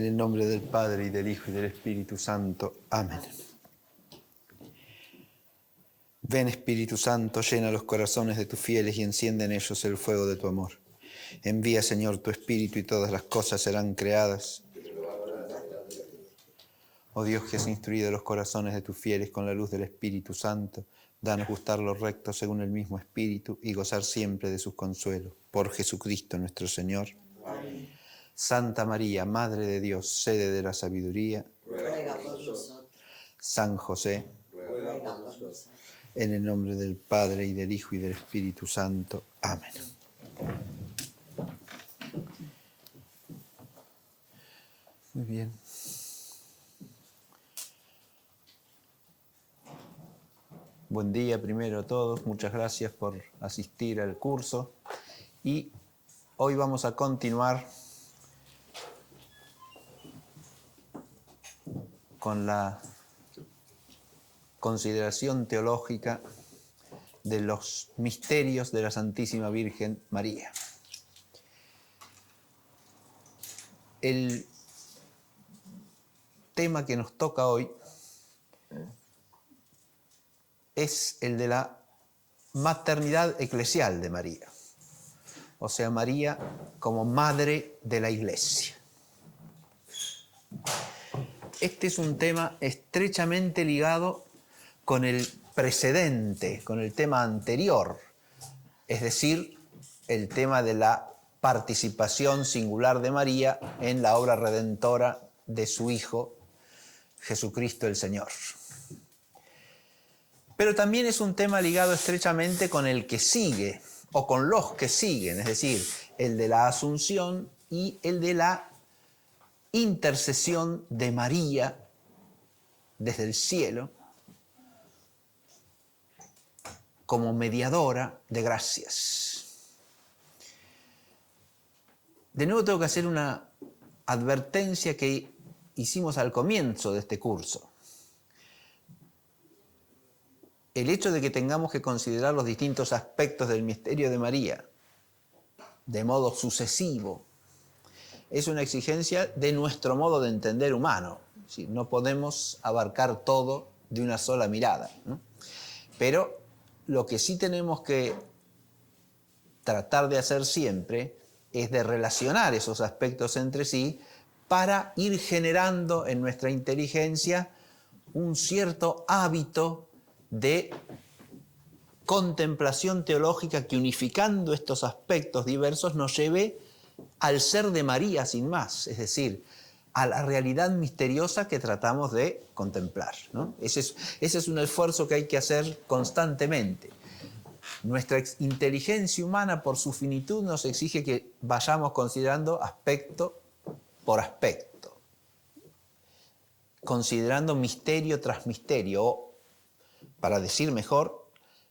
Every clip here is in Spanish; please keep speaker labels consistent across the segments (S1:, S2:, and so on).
S1: En el nombre del Padre, y del Hijo, y del Espíritu Santo. Amén. Ven, Espíritu Santo, llena los corazones de tus fieles y enciende en ellos el fuego de tu amor. Envía, Señor, tu Espíritu y todas las cosas serán creadas. Oh Dios, que has instruido los corazones de tus fieles con la luz del Espíritu Santo, danos gustar lo recto según el mismo Espíritu y gozar siempre de sus consuelos. Por Jesucristo nuestro Señor. Amén. Santa María, Madre de Dios, sede de la sabiduría, ruega por nosotros. San José, ruega por nosotros. En el nombre del Padre, y del Hijo, y del Espíritu Santo. Amén. Muy bien. Buen día primero a todos. Muchas gracias por asistir al curso. Y hoy vamos a continuar con la consideración teológica de los misterios de la Santísima Virgen María. El tema que nos toca hoy es el de la maternidad eclesial de María, o sea, María como madre de la Iglesia. Este es un tema estrechamente ligado con el precedente, con el tema anterior, es decir, el tema de la participación singular de María en la obra redentora de su Hijo, Jesucristo el Señor. Pero también es un tema ligado estrechamente con el que sigue, o con los que siguen, es decir, el de la Asunción y el de la intercesión de María desde el cielo como mediadora de gracias. De nuevo tengo que hacer una advertencia que hicimos al comienzo de este curso. El hecho de que tengamos que considerar los distintos aspectos del misterio de María de modo sucesivo es una exigencia de nuestro modo de entender humano. ¿Sí? No podemos abarcar todo de una sola mirada, ¿no? Pero lo que sí tenemos que tratar de hacer siempre es de relacionar esos aspectos entre sí para ir generando en nuestra inteligencia un cierto hábito de contemplación teológica que, unificando estos aspectos diversos, nos lleve al ser de María sin más, es decir, a la realidad misteriosa que tratamos de contemplar, ¿no? Ese es un esfuerzo que hay que hacer constantemente. Nuestra inteligencia humana, por su finitud, nos exige que vayamos considerando aspecto por aspecto, considerando misterio tras misterio, o, para decir mejor,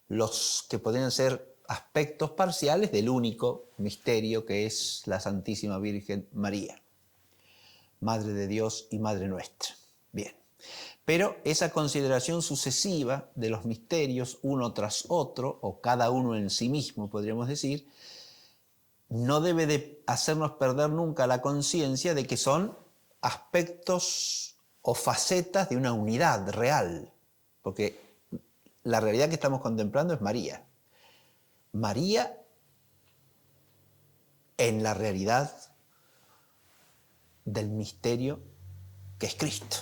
S1: los que podrían ser aspectos parciales del único misterio que es la Santísima Virgen María, Madre de Dios y Madre nuestra. Bien, pero esa consideración sucesiva de los misterios uno tras otro, o cada uno en sí mismo, podríamos decir, no debe de hacernos perder nunca la conciencia de que son aspectos o facetas de una unidad real, porque la realidad que estamos contemplando es María. María en la realidad del misterio que es Cristo,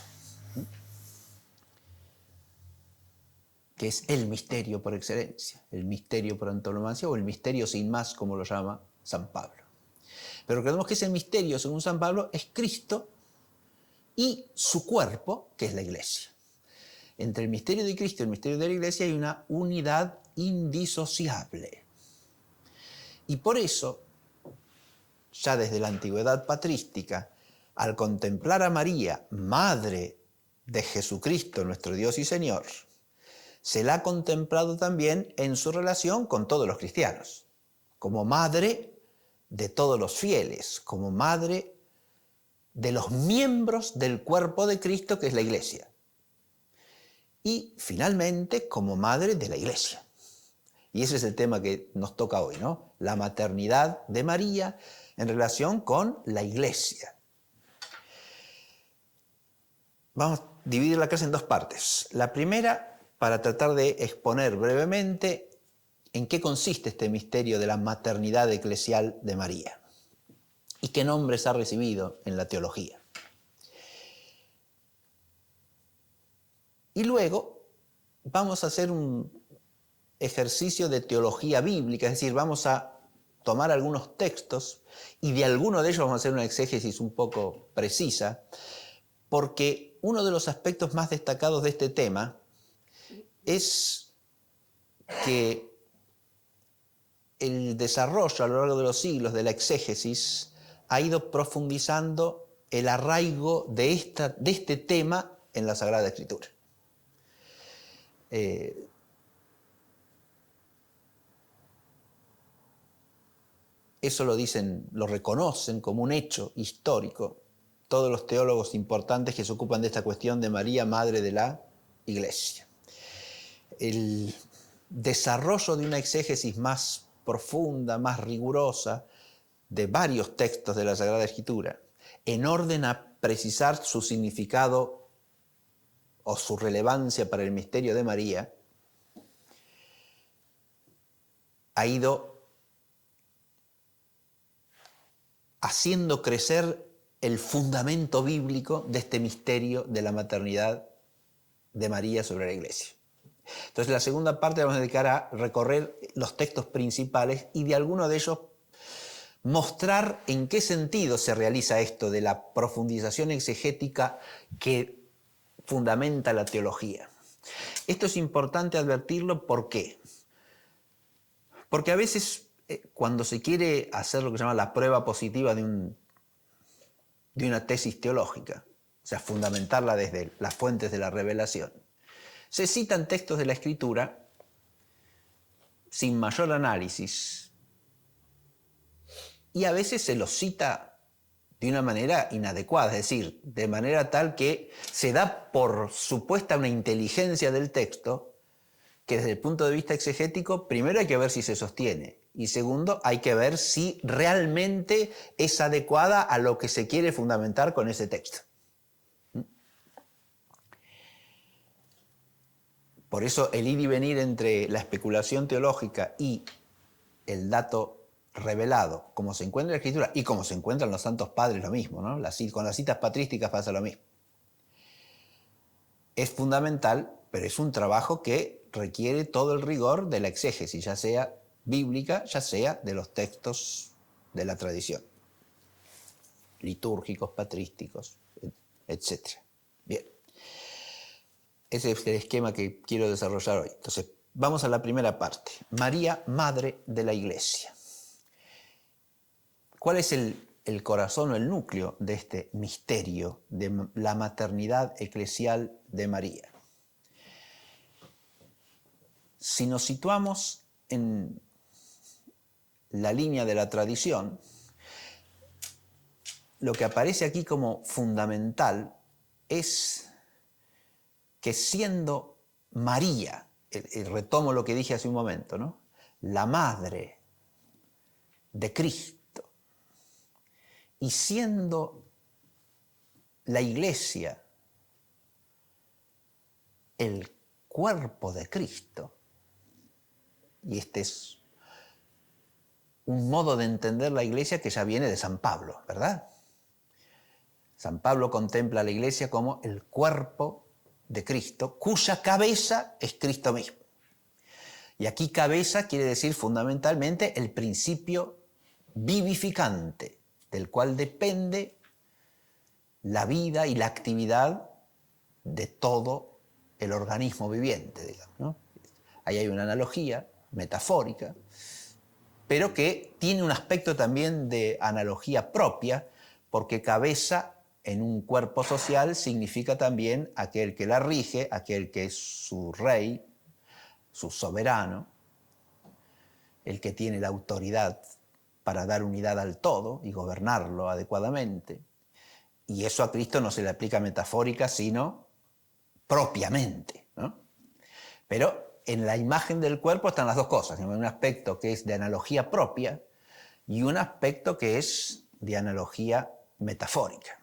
S1: que es el misterio por excelencia, el misterio por antonomasia o el misterio sin más, como lo llama San Pablo. Pero recordemos que ese misterio, según San Pablo, es Cristo y su cuerpo, que es la Iglesia. Entre el misterio de Cristo y el misterio de la Iglesia hay una unidad indisociable. Y por eso, ya desde la antigüedad patrística, al contemplar a María, Madre de Jesucristo, nuestro Dios y Señor, se la ha contemplado también en su relación con todos los cristianos, como madre de todos los fieles, como madre de los miembros del cuerpo de Cristo, que es la Iglesia, y finalmente como madre de la Iglesia. Y ese es el tema que nos toca hoy, ¿no? La maternidad de María en relación con la Iglesia. vamos a dividir la clase en dos partes. La primera, para tratar de exponer brevemente en qué consiste este misterio de la maternidad eclesial de María y qué nombres ha recibido en la teología. Y luego vamos a hacer un ejercicio de teología bíblica, es decir, vamos a tomar algunos textos y de alguno de ellos vamos a hacer una exégesis un poco precisa, porque uno de los aspectos más destacados de este tema es que el desarrollo a lo largo de los siglos de la exégesis ha ido profundizando el arraigo de este tema en la Sagrada Escritura. Eso lo reconocen como un hecho histórico todos los teólogos importantes que se ocupan de esta cuestión de María, Madre de la Iglesia. El desarrollo de una exégesis más profunda, más rigurosa, de varios textos de la Sagrada Escritura, en orden a precisar su significado o su relevancia para el misterio de María, ha ido haciendo crecer el fundamento bíblico de este misterio de la maternidad de María sobre la Iglesia. Entonces, la segunda parte la vamos a dedicar a recorrer los textos principales y de alguno de ellos mostrar en qué sentido se realiza esto de la profundización exegética que fundamenta la teología. Esto es importante advertirlo, ¿por qué? Porque a veces cuando se quiere hacer lo que se llama la prueba positiva de una tesis teológica, o sea, fundamentarla desde las fuentes de la revelación, se citan textos de la Escritura sin mayor análisis y a veces se los cita de una manera inadecuada, es decir, de manera tal que se da por supuesta una inteligencia del texto que desde el punto de vista exegético, primero hay que ver si se sostiene y segundo hay que ver si realmente es adecuada a lo que se quiere fundamentar con ese texto. Por eso el ir y venir entre la especulación teológica y el dato revelado, como se encuentra en la Escritura y como se encuentran los santos padres, lo mismo, ¿no? Con las citas patrísticas pasa lo mismo. Es fundamental, pero es un trabajo que requiere todo el rigor de la exégesis, ya sea bíblica, ya sea de los textos de la tradición, litúrgicos, patrísticos, etc. Bien. Ese es el esquema que quiero desarrollar hoy. Entonces, vamos a la primera parte. María, Madre de la Iglesia. ¿Cuál es el corazón o el núcleo de este misterio de la maternidad eclesial de María? Si nos situamos en la línea de la tradición, lo que aparece aquí como fundamental es que siendo María, retomo lo que dije hace un momento, ¿no?, la madre de Cristo, y siendo la Iglesia el cuerpo de Cristo, y este es un modo de entender la Iglesia que ya viene de San Pablo, ¿verdad? San Pablo contempla a la Iglesia como el cuerpo de Cristo, cuya cabeza es Cristo mismo. Y aquí cabeza quiere decir fundamentalmente el principio vivificante, del cual depende la vida y la actividad de todo el organismo viviente, digamos, ¿no? Ahí hay una analogía metafórica, pero que tiene un aspecto también de analogía propia, porque cabeza en un cuerpo social significa también aquel que la rige, aquel que es su rey, su soberano, el que tiene la autoridad para dar unidad al todo y gobernarlo adecuadamente. Y eso a Cristo no se le aplica metafórica, sino propiamente, ¿no? Pero en la imagen del cuerpo están las dos cosas, un aspecto que es de analogía propia y un aspecto que es de analogía metafórica.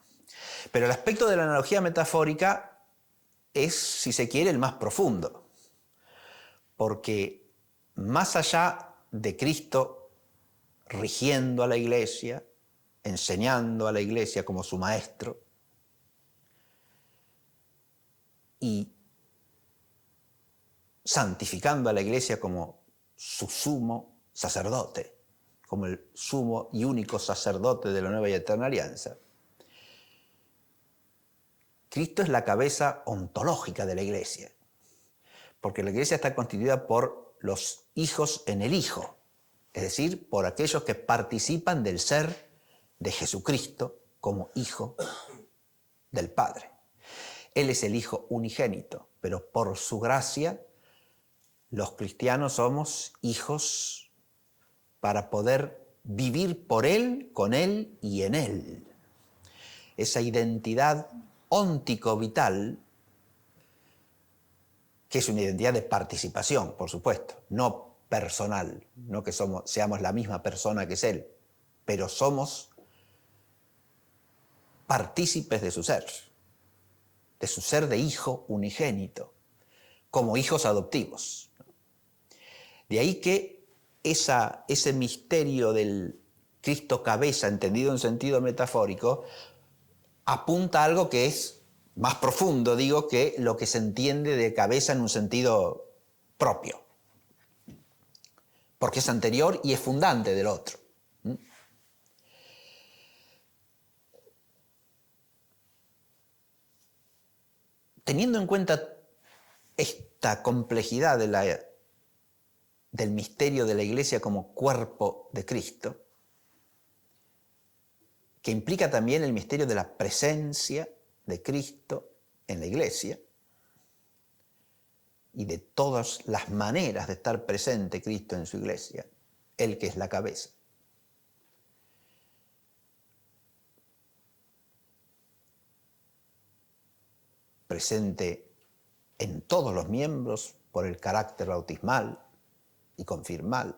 S1: Pero el aspecto de la analogía metafórica es, si se quiere, el más profundo, porque más allá de Cristo rigiendo a la Iglesia, enseñando a la Iglesia como su maestro y santificando a la Iglesia como su sumo sacerdote, como el sumo y único sacerdote de la nueva y eterna alianza, Cristo es la cabeza ontológica de la Iglesia, porque la Iglesia está constituida por los hijos en el Hijo, es decir, por aquellos que participan del ser de Jesucristo como Hijo del Padre. Él es el Hijo unigénito, pero por su gracia los cristianos somos hijos para poder vivir por Él, con Él y en Él. Esa identidad óntico-vital, que es una identidad de participación, por supuesto, no personal, no que seamos la misma persona que es Él, pero somos partícipes de su ser de hijo unigénito, como hijos adoptivos. De ahí que ese misterio del Cristo cabeza, entendido en sentido metafórico, apunta a algo que es más profundo, digo, que lo que se entiende de cabeza en un sentido propio, porque es anterior y es fundante del otro. Teniendo en cuenta esta complejidad del misterio de la Iglesia como cuerpo de Cristo, que implica también el misterio de la presencia de Cristo en la Iglesia y de todas las maneras de estar presente Cristo en su Iglesia, Él que es la cabeza. Presente en todos los miembros por el carácter bautismal y confirmal,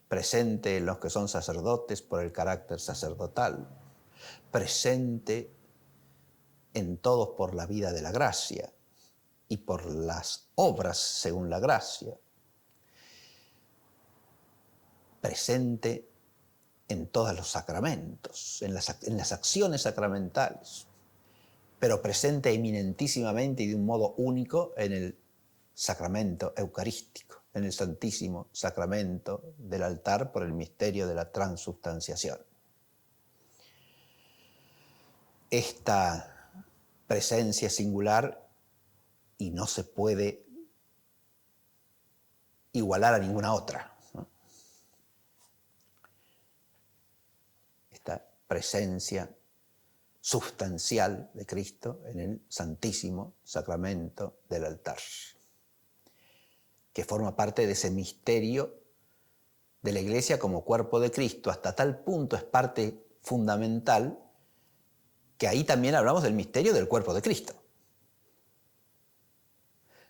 S1: presente en los que son sacerdotes por el carácter sacerdotal, presente en todos por la vida de la gracia y por las obras según la gracia, presente en todos los sacramentos, en las acciones sacramentales, pero presente eminentísimamente y de un modo único en el sacramento eucarístico, en el santísimo sacramento del altar por el misterio de la transubstanciación. Esta presencia singular y no se puede igualar a ninguna otra, ¿no? Esta presencia sustancial de Cristo en el santísimo sacramento del altar, que forma parte de ese misterio de la Iglesia como cuerpo de Cristo. Hasta tal punto es parte fundamental que ahí también hablamos del misterio del cuerpo de Cristo.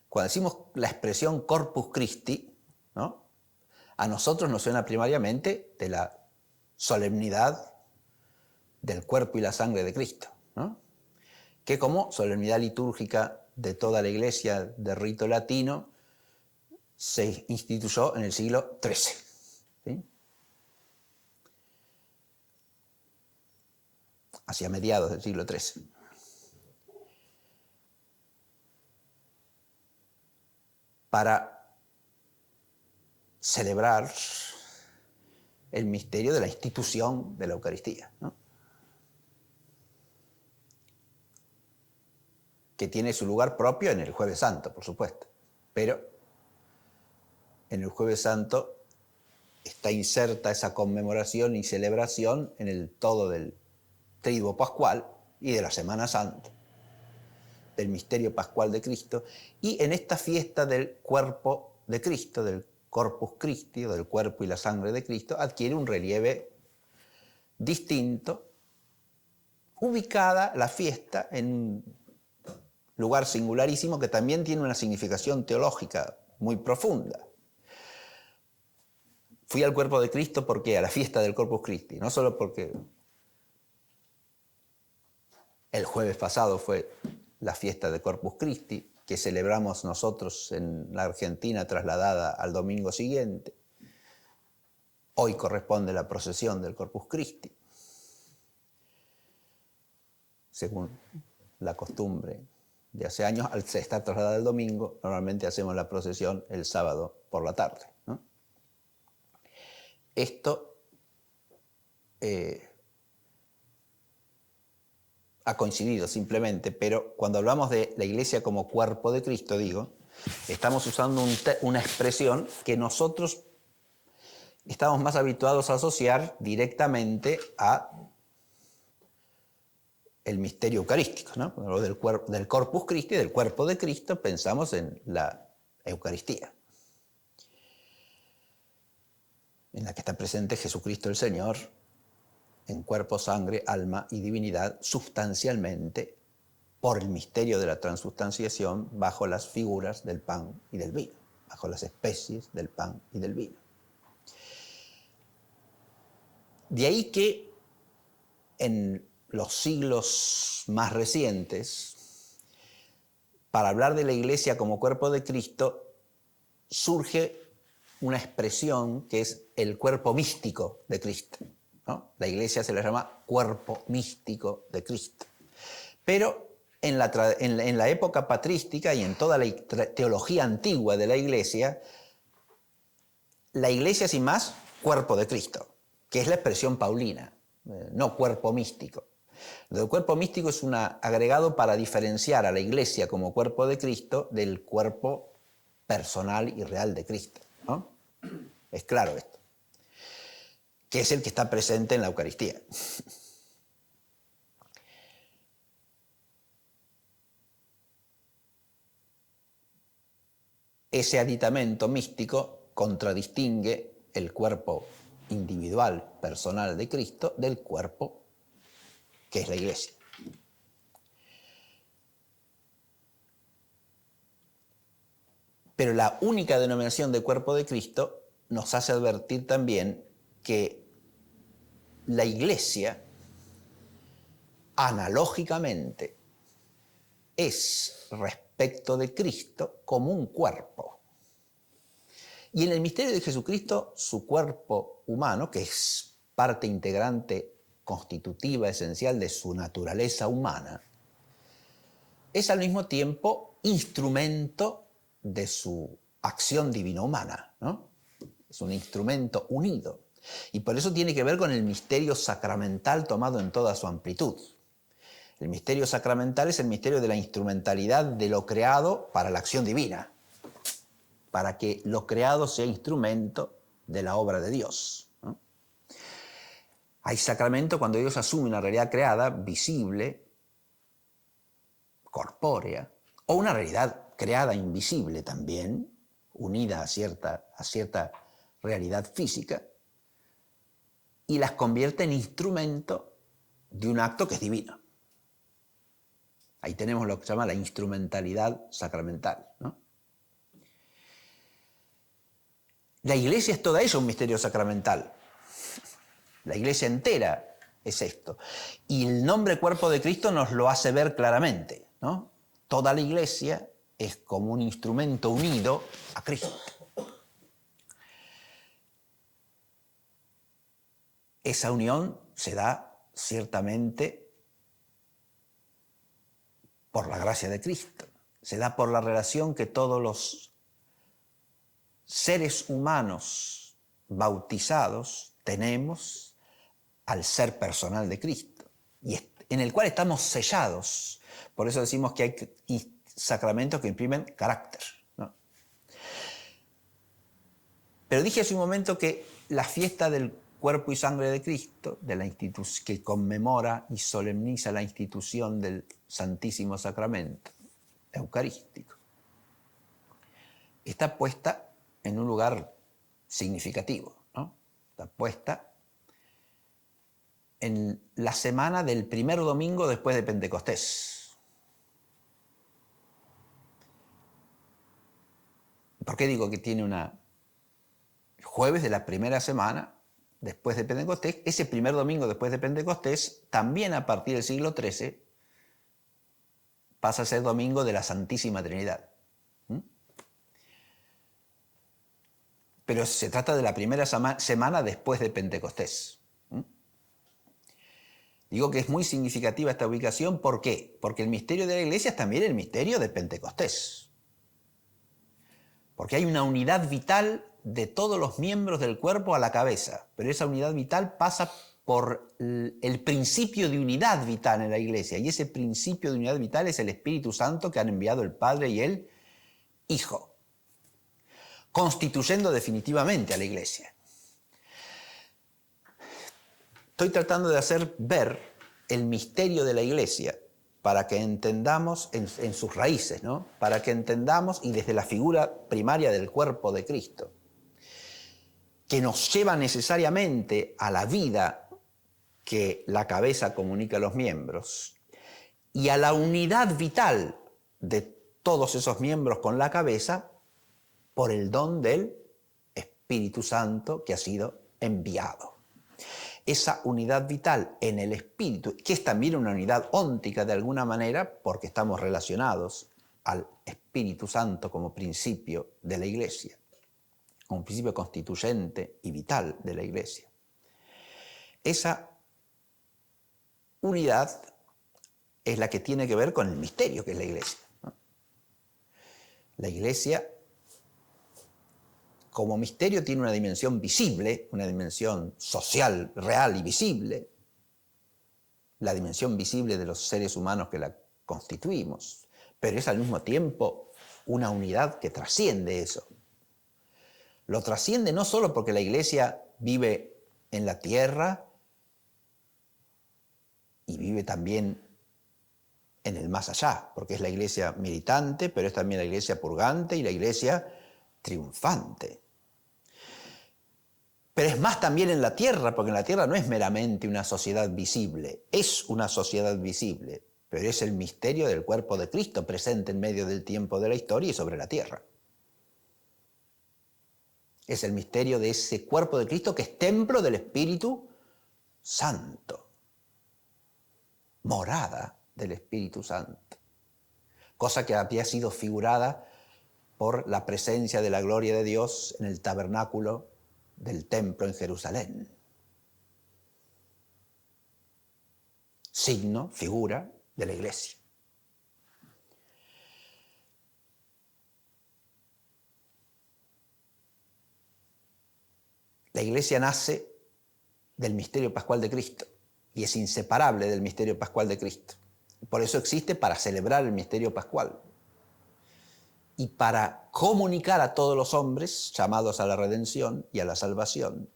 S1: Cuando decimos la expresión Corpus Christi, ¿no?, a nosotros nos suena primariamente de la solemnidad del cuerpo y la sangre de Cristo, ¿no?, que como solemnidad litúrgica de toda la Iglesia de rito latino se instituyó en el siglo XIII. ¿Sí? Hacia mediados del siglo XIII. Para celebrar el misterio de la institución de la Eucaristía, ¿no?, que tiene su lugar propio en el Jueves Santo, por supuesto, pero en el Jueves Santo está inserta esa conmemoración y celebración en el todo del Triduo Pascual y de la Semana Santa, del misterio pascual de Cristo, y en esta fiesta del cuerpo de Cristo, del Corpus Christi, del cuerpo y la sangre de Cristo, adquiere un relieve distinto, ubicada la fiesta en un lugar singularísimo que también tiene una significación teológica muy profunda. Fui al cuerpo de Cristo porque a la fiesta del Corpus Christi, no solo porque El jueves pasado fue la fiesta de Corpus Christi, que celebramos nosotros en la Argentina, trasladada al domingo siguiente. Hoy corresponde la procesión del Corpus Christi, según la costumbre de hace años. Al estar trasladada el domingo, normalmente hacemos la procesión el sábado por la tarde, ¿no? Esto ha coincidido simplemente, pero cuando hablamos de la Iglesia como cuerpo de Cristo, estamos usando una expresión que nosotros estamos más habituados a asociar directamente a el misterio eucarístico, ¿no? Cuando hablamos del Corpus Christi, del cuerpo de Cristo, pensamos en la Eucaristía, en la que está presente Jesucristo el Señor, en cuerpo, sangre, alma y divinidad, sustancialmente, por el misterio de la transustanciación, bajo las figuras del pan y del vino, bajo las especies del pan y del vino. De ahí que en los siglos más recientes, para hablar de la Iglesia como cuerpo de Cristo, surge una expresión que es el cuerpo místico de Cristo, ¿no? La Iglesia se le llama cuerpo místico de Cristo. Pero en la época patrística y en toda la teología antigua de la Iglesia sin más, cuerpo de Cristo, que es la expresión paulina, no cuerpo místico. El cuerpo místico es un agregado para diferenciar a la Iglesia como cuerpo de Cristo del cuerpo personal y real de Cristo, ¿no? Es claro esto, que es el que está presente en la Eucaristía. Ese aditamento místico contradistingue el cuerpo individual, personal de Cristo del cuerpo que es la Iglesia. Pero la única denominación de cuerpo de Cristo nos hace advertir también que la Iglesia, analógicamente, es respecto de Cristo como un cuerpo. Y en el misterio de Jesucristo, su cuerpo humano, que es parte integrante, constitutiva, esencial de su naturaleza humana, es al mismo tiempo instrumento de su acción divino-humana, ¿no? Es un instrumento unido. Y por eso tiene que ver con el misterio sacramental tomado en toda su amplitud. El misterio sacramental es el misterio de la instrumentalidad de lo creado para la acción divina, para que lo creado sea instrumento de la obra de Dios, ¿no? Hay sacramento cuando Dios asume una realidad creada, visible, corpórea, o una realidad creada invisible también, unida a cierta realidad física, y las convierte en instrumento de un acto que es divino. Ahí tenemos lo que se llama la instrumentalidad sacramental, ¿no? La Iglesia es toda ella un misterio sacramental. La Iglesia entera es esto. Y el nombre cuerpo de Cristo nos lo hace ver claramente, ¿no? Toda la Iglesia es como un instrumento unido a Cristo. Esa unión se da ciertamente por la gracia de Cristo. Se da por la relación que todos los seres humanos bautizados tenemos al ser personal de Cristo, y en el cual estamos sellados. Por eso decimos que hay sacramentos que imprimen carácter, ¿no? Pero dije hace un momento que la fiesta del cuerpo y sangre de Cristo, que conmemora y solemniza la institución del Santísimo Sacramento Eucarístico, está puesta en un lugar significativo, ¿no? Está puesta en la semana del primer domingo después de Pentecostés. ¿Por qué digo que tiene el jueves de la primera semana después de Pentecostés? Ese primer domingo después de Pentecostés, también a partir del siglo XIII, pasa a ser domingo de la Santísima Trinidad. Pero se trata de la primera semana después de Pentecostés. Digo que es muy significativa esta ubicación. ¿Por qué? Porque el misterio de la Iglesia es también el misterio de Pentecostés. Porque hay una unidad vital de todos los miembros del cuerpo a la cabeza. Pero esa unidad vital pasa por el principio de unidad vital en la Iglesia. Y ese principio de unidad vital es el Espíritu Santo que han enviado el Padre y el Hijo, constituyendo definitivamente a la Iglesia. Estoy tratando de hacer ver el misterio de la Iglesia para que entendamos en sus raíces, ¿no? Para que entendamos, y desde la figura primaria del cuerpo de Cristo, que nos lleva necesariamente a la vida que la cabeza comunica a los miembros y a la unidad vital de todos esos miembros con la cabeza por el don del Espíritu Santo que ha sido enviado. Esa unidad vital en el Espíritu, que es también una unidad óntica de alguna manera, porque estamos relacionados al Espíritu Santo como principio de la Iglesia, como principio constituyente y vital de la Iglesia. Esa unidad es la que tiene que ver con el misterio que es la Iglesia, ¿no? La Iglesia, como misterio, tiene una dimensión visible, una dimensión social, real y visible, la dimensión visible de los seres humanos que la constituimos, pero es al mismo tiempo una unidad que trasciende eso. Lo trasciende no solo porque la Iglesia vive en la tierra y vive también en el más allá, porque es la Iglesia militante, pero es también la Iglesia purgante y la Iglesia triunfante. Pero es más también en la tierra, porque en la tierra no es meramente una sociedad visible, es una sociedad visible, pero es el misterio del cuerpo de Cristo presente en medio del tiempo de la historia y sobre la tierra. Es el misterio de ese cuerpo de Cristo que es templo del Espíritu Santo, morada del Espíritu Santo, cosa que había sido figurada por la presencia de la gloria de Dios en el tabernáculo del templo en Jerusalén. Signo, figura de la Iglesia. La Iglesia nace del misterio pascual de Cristo y es inseparable del misterio pascual de Cristo. Por eso existe para celebrar el misterio pascual y para comunicar a todos los hombres llamados a la redención y a la salvación,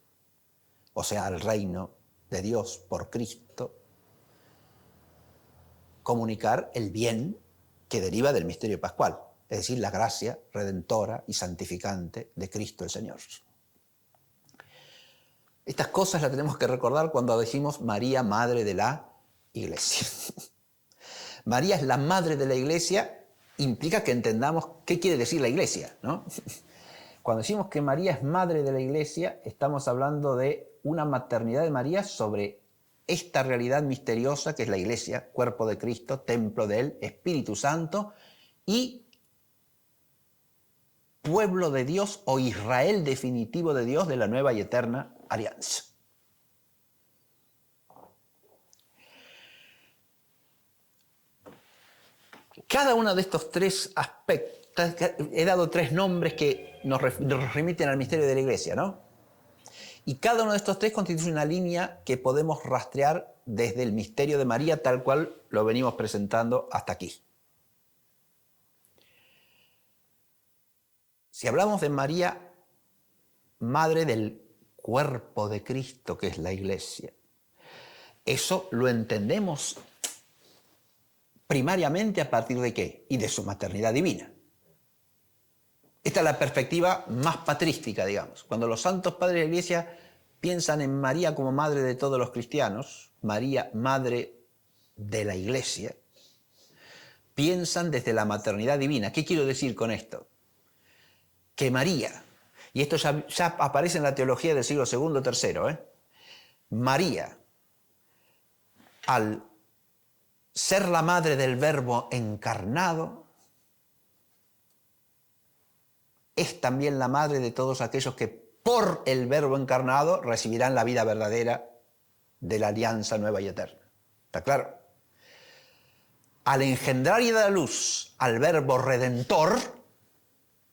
S1: o sea, al reino de Dios por Cristo, comunicar el bien que deriva del misterio pascual, es decir, la gracia redentora y santificante de Cristo el Señor. Estas cosas las tenemos que recordar cuando decimos María, Madre de la Iglesia. María es la Madre de la Iglesia, implica que entendamos qué quiere decir la Iglesia, ¿no? Cuando decimos que María es Madre de la Iglesia, estamos hablando de una maternidad de María sobre esta realidad misteriosa que es la Iglesia, cuerpo de Cristo, templo del Espíritu Santo y pueblo de Dios o Israel definitivo de Dios de la nueva y eterna alianza. Cada uno de estos tres aspectos, he dado tres nombres que nos remiten al misterio de la Iglesia, ¿no? Y cada uno de estos tres constituye una línea que podemos rastrear desde el misterio de María, tal cual lo venimos presentando hasta aquí. Si hablamos de María, madre del cuerpo de Cristo, que es la Iglesia, eso lo entendemos primariamente a partir de ¿qué? Y de su maternidad divina. Esta es la perspectiva más patrística, digamos. Cuando los santos padres de la Iglesia piensan en María como madre de todos los cristianos, María, madre de la Iglesia, piensan desde la maternidad divina. ¿Qué quiero decir con esto? Que María, y esto ya aparece en la teología del siglo II, III, María, al ser la madre del Verbo encarnado, es también la madre de todos aquellos que por el Verbo encarnado recibirán la vida verdadera de la alianza nueva y eterna. ¿Está claro? Al engendrar y dar a luz al Verbo redentor,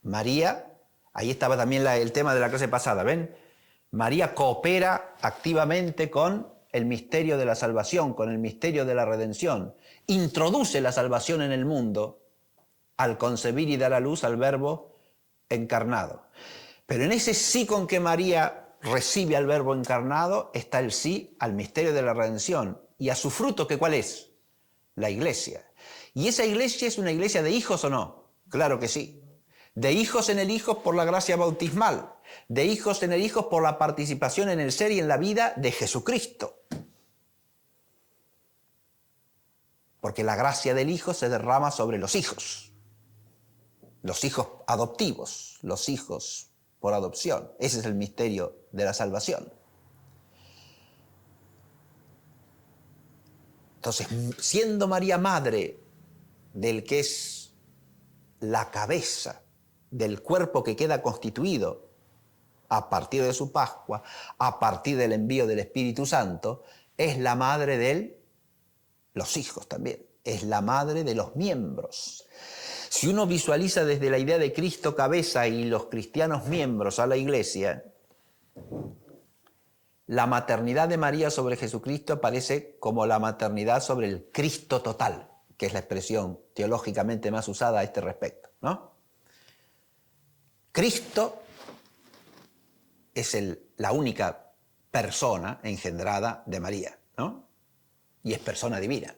S1: María, ahí estaba también el tema de la clase pasada, ¿ven? María coopera activamente con el misterio de la salvación, con el misterio de la redención. Introduce la salvación en el mundo al concebir y dar a luz al Verbo encarnado. Pero en ese sí con que María recibe al Verbo encarnado está el sí al misterio de la redención y a su fruto, ¿que cuál es? La iglesia. ¿Y esa iglesia es una iglesia de hijos o no? Claro que sí. De hijos en el Hijo por la gracia bautismal, de hijos en el Hijo por la participación en el ser y en la vida de Jesucristo. Porque la gracia del Hijo se derrama sobre los hijos adoptivos, los hijos por adopción. Ese es el misterio de la salvación. Entonces, siendo María madre del que es la cabeza del cuerpo que queda constituido a partir de su Pascua, a partir del envío del Espíritu Santo, es la madre de los hijos también, es la madre de los miembros. Si uno visualiza desde la idea de Cristo cabeza y los cristianos miembros a la iglesia, la maternidad de María sobre Jesucristo aparece como la maternidad sobre el Cristo total, que es la expresión teológicamente más usada a este respecto, ¿no? Cristo es la única persona engendrada de María, ¿no? Y es persona divina,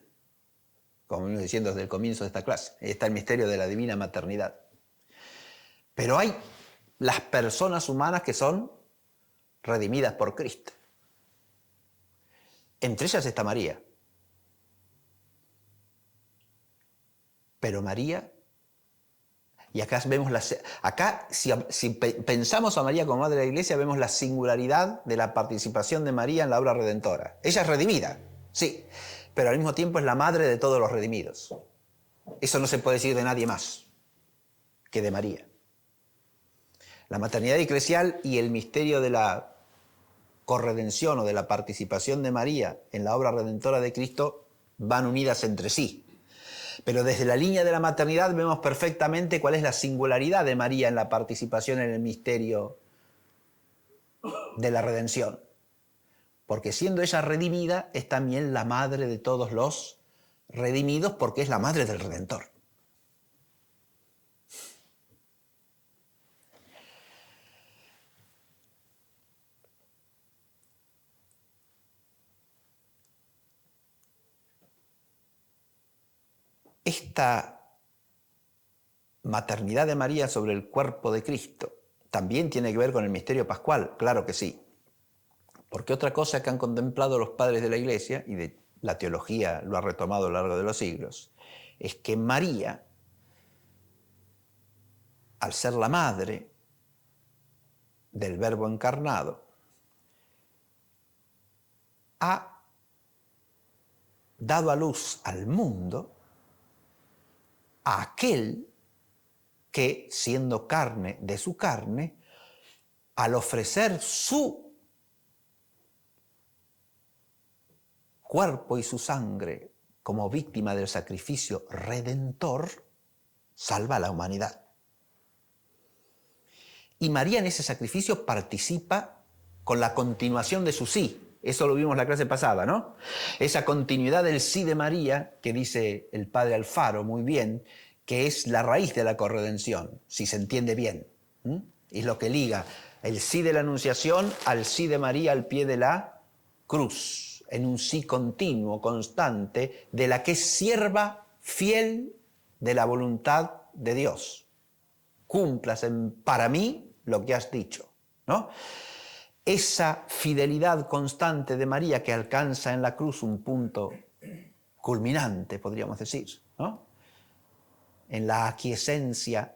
S1: como venimos diciendo desde el comienzo de esta clase. Ahí está el misterio de la divina maternidad. Pero hay las personas humanas que son redimidas por Cristo. Entre ellas está María. Pero María, y acá vemos si pensamos a María como madre de la iglesia, vemos la singularidad de la participación de María en la obra redentora. Ella es redimida, sí, pero al mismo tiempo es la madre de todos los redimidos. Eso no se puede decir de nadie más que de María. La maternidad eclesial y el misterio de la corredención o de la participación de María en la obra redentora de Cristo van unidas entre sí. Pero desde la línea de la maternidad vemos perfectamente cuál es la singularidad de María en la participación en el misterio de la redención. Porque siendo ella redimida, es también la madre de todos los redimidos, porque es la madre del Redentor. Esta maternidad de María sobre el cuerpo de Cristo también tiene que ver con el misterio pascual, claro que sí. Porque otra cosa que han contemplado los padres de la Iglesia, y la teología lo ha retomado a lo largo de los siglos, es que María, al ser la madre del Verbo encarnado, ha dado a luz al mundo a aquel que, siendo carne de su carne, al ofrecer su cuerpo y su sangre como víctima del sacrificio redentor, salva a la humanidad. Y María en ese sacrificio participa con la continuación de su sí. Eso lo vimos en la clase pasada, ¿no? Esa continuidad del sí de María, que dice el padre Alfaro muy bien, que es la raíz de la corredención, si se entiende bien. Y es lo que liga el sí de la Anunciación al sí de María al pie de la cruz, en un sí continuo, constante, de la que es sierva fiel de la voluntad de Dios. Cumplas para mí lo que has dicho, ¿no? Esa fidelidad constante de María que alcanza en la cruz un punto culminante, podríamos decir, ¿no? En la aquiescencia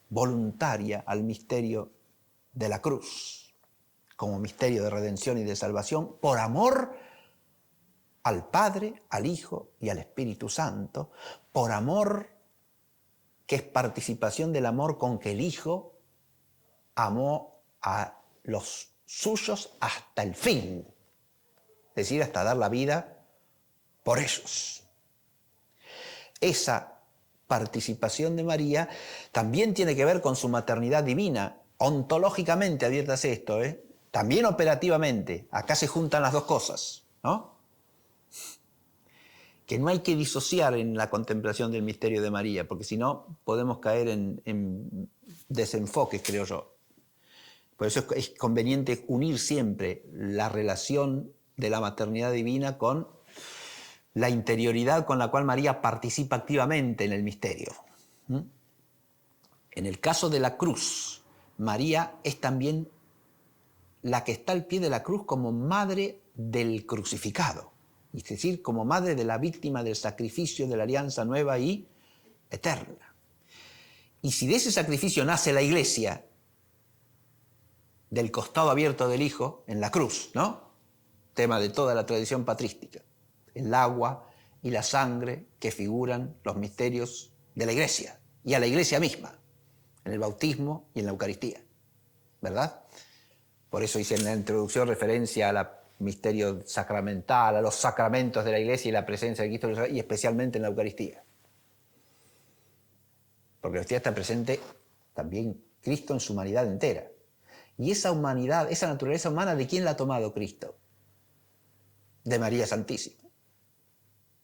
S1: voluntaria al misterio de la cruz, como misterio de redención y de salvación, por amor al Padre, al Hijo y al Espíritu Santo, por amor, que es participación del amor con que el Hijo amó a los suyos hasta el fin, es decir, hasta dar la vida por ellos. Esa participación de María también tiene que ver con su maternidad divina, ontológicamente, adviértase esto, también operativamente. Acá se juntan las dos cosas, ¿no? Que no hay que disociar en la contemplación del misterio de María, porque si no podemos caer en desenfoques, creo yo. Por eso es conveniente unir siempre la relación de la maternidad divina con la interioridad con la cual María participa activamente en el misterio. En el caso de la cruz, María es también la que está al pie de la cruz como madre del crucificado, es decir, como madre de la víctima del sacrificio de la alianza nueva y eterna. Y si de ese sacrificio nace la Iglesia, del costado abierto del Hijo en la cruz, ¿no? Tema de toda la tradición patrística, el agua y la sangre que figuran los misterios de la Iglesia y a la Iglesia misma, en el bautismo y en la Eucaristía, ¿verdad? Por eso hice en la introducción referencia al misterio sacramental, a los sacramentos de la Iglesia y la presencia de Cristo, y especialmente en la Eucaristía. Porque la Eucaristía está presente también Cristo en su humanidad entera. Y esa humanidad, esa naturaleza humana, ¿de quién la ha tomado Cristo? De María Santísima.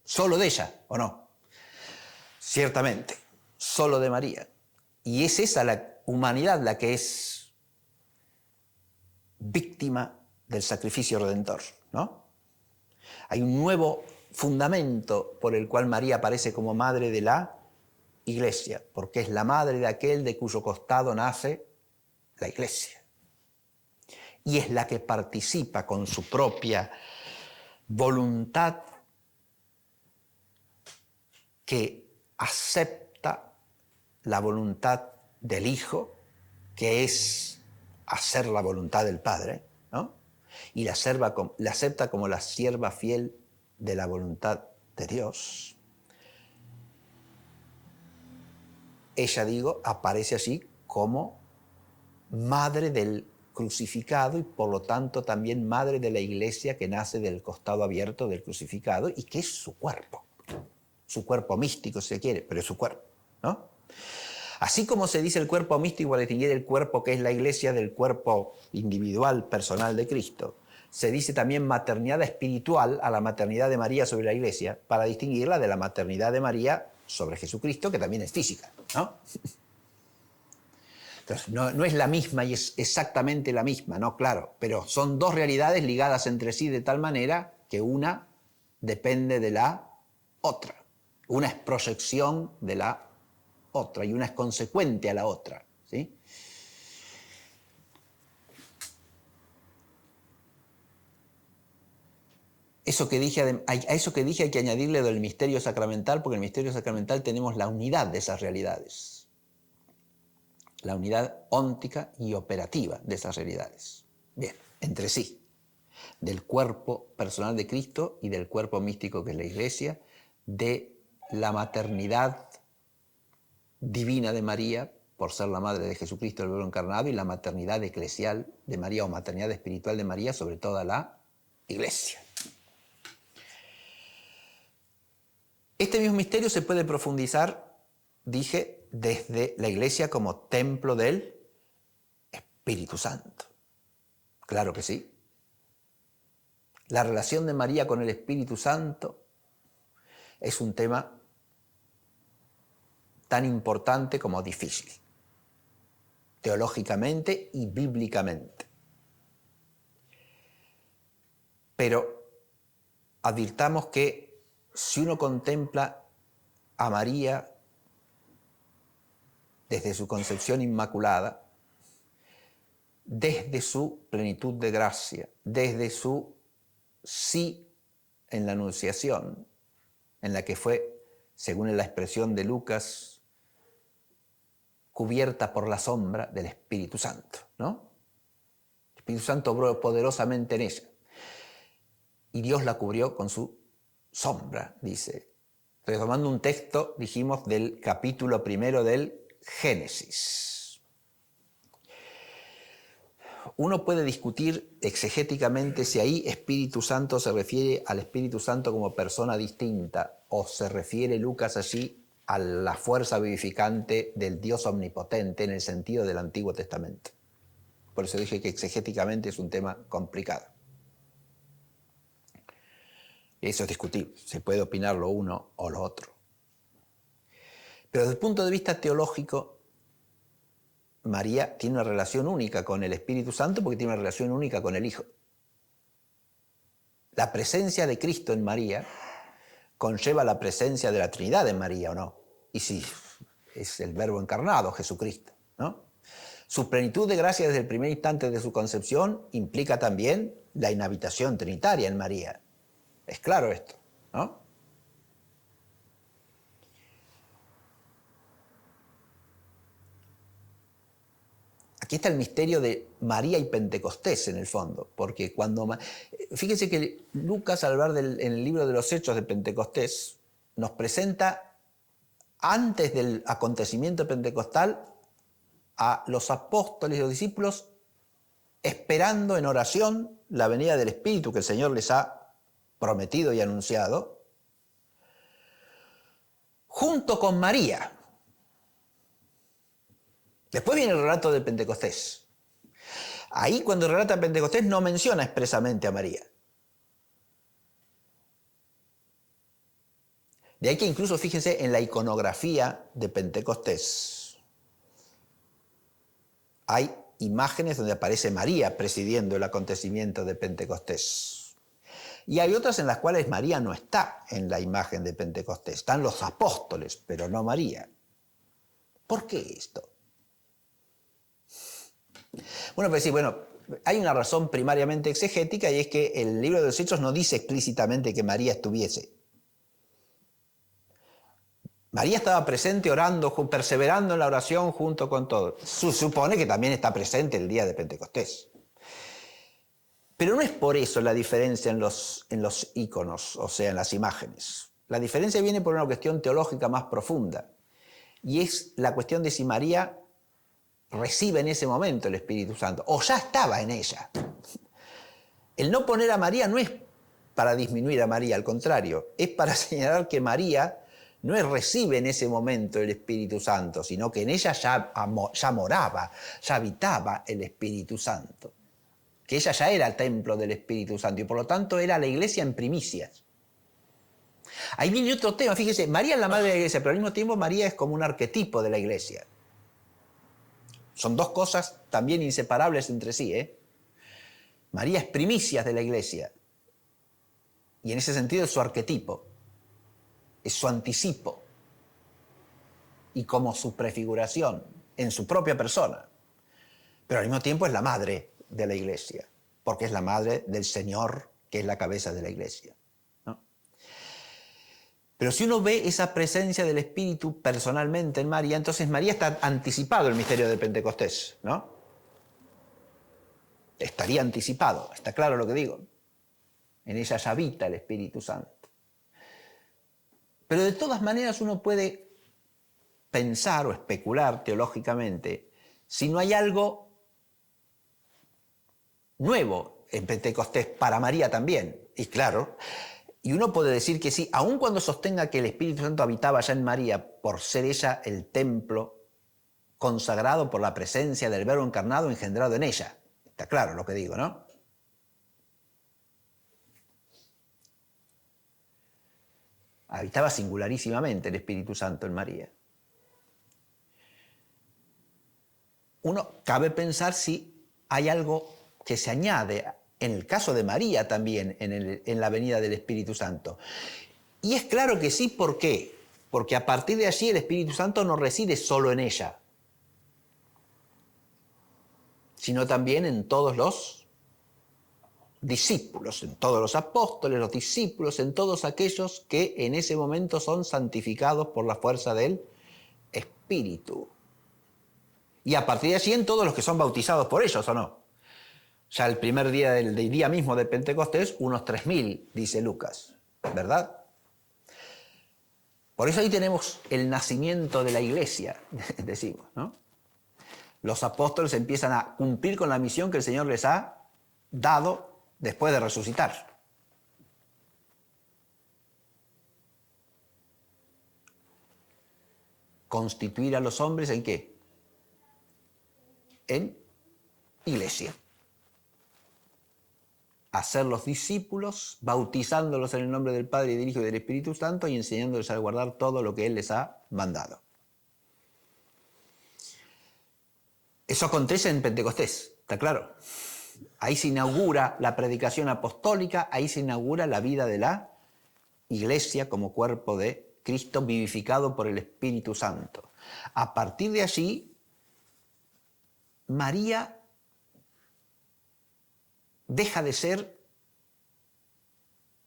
S1: ¿Solo de ella o no? Ciertamente, solo de María. Y es esa la humanidad la que es víctima del sacrificio redentor, ¿no? Hay un nuevo fundamento por el cual María aparece como madre de la Iglesia, porque es la madre de aquel de cuyo costado nace la Iglesia. Y es la que participa con su propia voluntad, que acepta la voluntad del Hijo, que es hacer la voluntad del Padre, ¿no? Y la acepta como la sierva fiel de la voluntad de Dios. Ella, aparece así como madre del crucificado y por lo tanto también madre de la Iglesia que nace del costado abierto del crucificado y que es su cuerpo místico si se quiere, pero es su cuerpo, ¿no? Así como se dice el cuerpo místico para distinguir el cuerpo que es la Iglesia del cuerpo individual, personal de Cristo, se dice también maternidad espiritual a la maternidad de María sobre la Iglesia para distinguirla de la maternidad de María sobre Jesucristo, que también es física, ¿no? Entonces, no es la misma y es exactamente la misma, ¿no? Claro, pero son dos realidades ligadas entre sí de tal manera que una depende de la otra. Una es proyección de la otra y una es consecuente a la otra, ¿sí? A eso que dije hay que añadirle del misterio sacramental, porque en el misterio sacramental tenemos la unidad de esas realidades. La unidad óntica y operativa de esas realidades. Bien, entre sí. Del cuerpo personal de Cristo y del cuerpo místico que es la Iglesia, de la maternidad divina de María, por ser la madre de Jesucristo, el Verbo encarnado, y la maternidad eclesial de María o maternidad espiritual de María sobre toda la Iglesia. Este mismo misterio se puede profundizar, dije, desde la Iglesia como templo del Espíritu Santo. Claro que sí. La relación de María con el Espíritu Santo es un tema tan importante como difícil, teológicamente y bíblicamente. Pero advirtamos que si uno contempla a María desde su concepción inmaculada, desde su plenitud de gracia, desde su sí en la Anunciación, en la que fue, según la expresión de Lucas, cubierta por la sombra del Espíritu Santo, ¿no? El Espíritu Santo obró poderosamente en ella y Dios la cubrió con su sombra, dice. Retomando un texto, dijimos, del capítulo 1 del Génesis. Uno puede discutir exegéticamente si ahí Espíritu Santo se refiere al Espíritu Santo como persona distinta o se refiere Lucas allí a la fuerza vivificante del Dios omnipotente en el sentido del Antiguo Testamento. Por eso dije que exegéticamente es un tema complicado. Eso es discutible, se puede opinar lo uno o lo otro. Pero desde el punto de vista teológico, María tiene una relación única con el Espíritu Santo porque tiene una relación única con el Hijo. La presencia de Cristo en María conlleva la presencia de la Trinidad en María, ¿o no? Y sí, es el Verbo encarnado, Jesucristo, ¿no? Su plenitud de gracia desde el primer instante de su concepción implica también la inhabitación trinitaria en María. Es claro esto, ¿no? Aquí está el misterio de María y Pentecostés en el fondo, porque fíjense que Lucas, al hablar en el libro de los Hechos de Pentecostés, nos presenta antes del acontecimiento pentecostal a los apóstoles y los discípulos esperando en oración la venida del Espíritu que el Señor les ha prometido y anunciado, junto con María. Después viene el relato de Pentecostés. Ahí cuando relata Pentecostés no menciona expresamente a María. De ahí que incluso fíjense en la iconografía de Pentecostés. Hay imágenes donde aparece María presidiendo el acontecimiento de Pentecostés. Y hay otras en las cuales María no está en la imagen de Pentecostés. Están los apóstoles, pero no María. ¿Por qué esto? Pues sí, hay una razón primariamente exegética y es que el libro de los Hechos no dice explícitamente que María estuviese. María estaba presente orando, perseverando en la oración junto con todos. Se supone que también está presente el día de Pentecostés. Pero no es por eso la diferencia en los íconos, o sea, en las imágenes. La diferencia viene por una cuestión teológica más profunda. Y es la cuestión de si María recibe en ese momento el Espíritu Santo, o ya estaba en ella. El no poner a María no es para disminuir a María, al contrario, es para señalar que María no recibe en ese momento el Espíritu Santo, sino que en ella ya moraba, ya habitaba el Espíritu Santo, que ella ya era el templo del Espíritu Santo y por lo tanto era la iglesia en primicias. Ahí viene otro tema, fíjese, María es la madre de la iglesia, pero al mismo tiempo María es como un arquetipo de la iglesia. Son dos cosas también inseparables entre sí, ¿eh? María es primicias de la iglesia y en ese sentido es su arquetipo, es su anticipo y como su prefiguración en su propia persona. Pero al mismo tiempo es la madre de la iglesia, porque es la madre del Señor, que es la cabeza de la iglesia, ¿no? Pero si uno ve esa presencia del Espíritu personalmente en María, entonces María está anticipado el misterio de Pentecostés, ¿no? Estaría anticipado, está claro lo que digo. En ella ya habita el Espíritu Santo. Pero de todas maneras uno puede pensar o especular teológicamente si no hay algo nuevo en Pentecostés para María también. Y claro, y uno puede decir que sí, aun cuando sostenga que el Espíritu Santo habitaba ya en María por ser ella el templo consagrado por la presencia del Verbo encarnado engendrado en ella. Está claro lo que digo, ¿no? Habitaba singularísimamente el Espíritu Santo en María. Cabe pensar si hay algo que se añade en el caso de María también en la venida del Espíritu Santo. Y es claro que sí, ¿por qué? Porque a partir de allí el Espíritu Santo no reside solo en ella, sino también en todos los discípulos, en todos los apóstoles, los discípulos, en todos aquellos que en ese momento son santificados por la fuerza del Espíritu. Y a partir de allí en todos los que son bautizados por ellos, ¿o no? Ya el primer día del día mismo de Pentecostés, unos 3.000, dice Lucas, ¿verdad? Por eso ahí tenemos el nacimiento de la iglesia, decimos, ¿no? Los apóstoles empiezan a cumplir con la misión que el Señor les ha dado después de resucitar. Constituir a los hombres ¿en qué? En iglesia. Hacerlos discípulos, bautizándolos en el nombre del Padre y del Hijo y del Espíritu Santo y enseñándoles a guardar todo lo que Él les ha mandado. Eso acontece en Pentecostés, ¿está claro? Ahí se inaugura la predicación apostólica, ahí se inaugura la vida de la iglesia como cuerpo de Cristo vivificado por el Espíritu Santo. A partir de allí, María deja de ser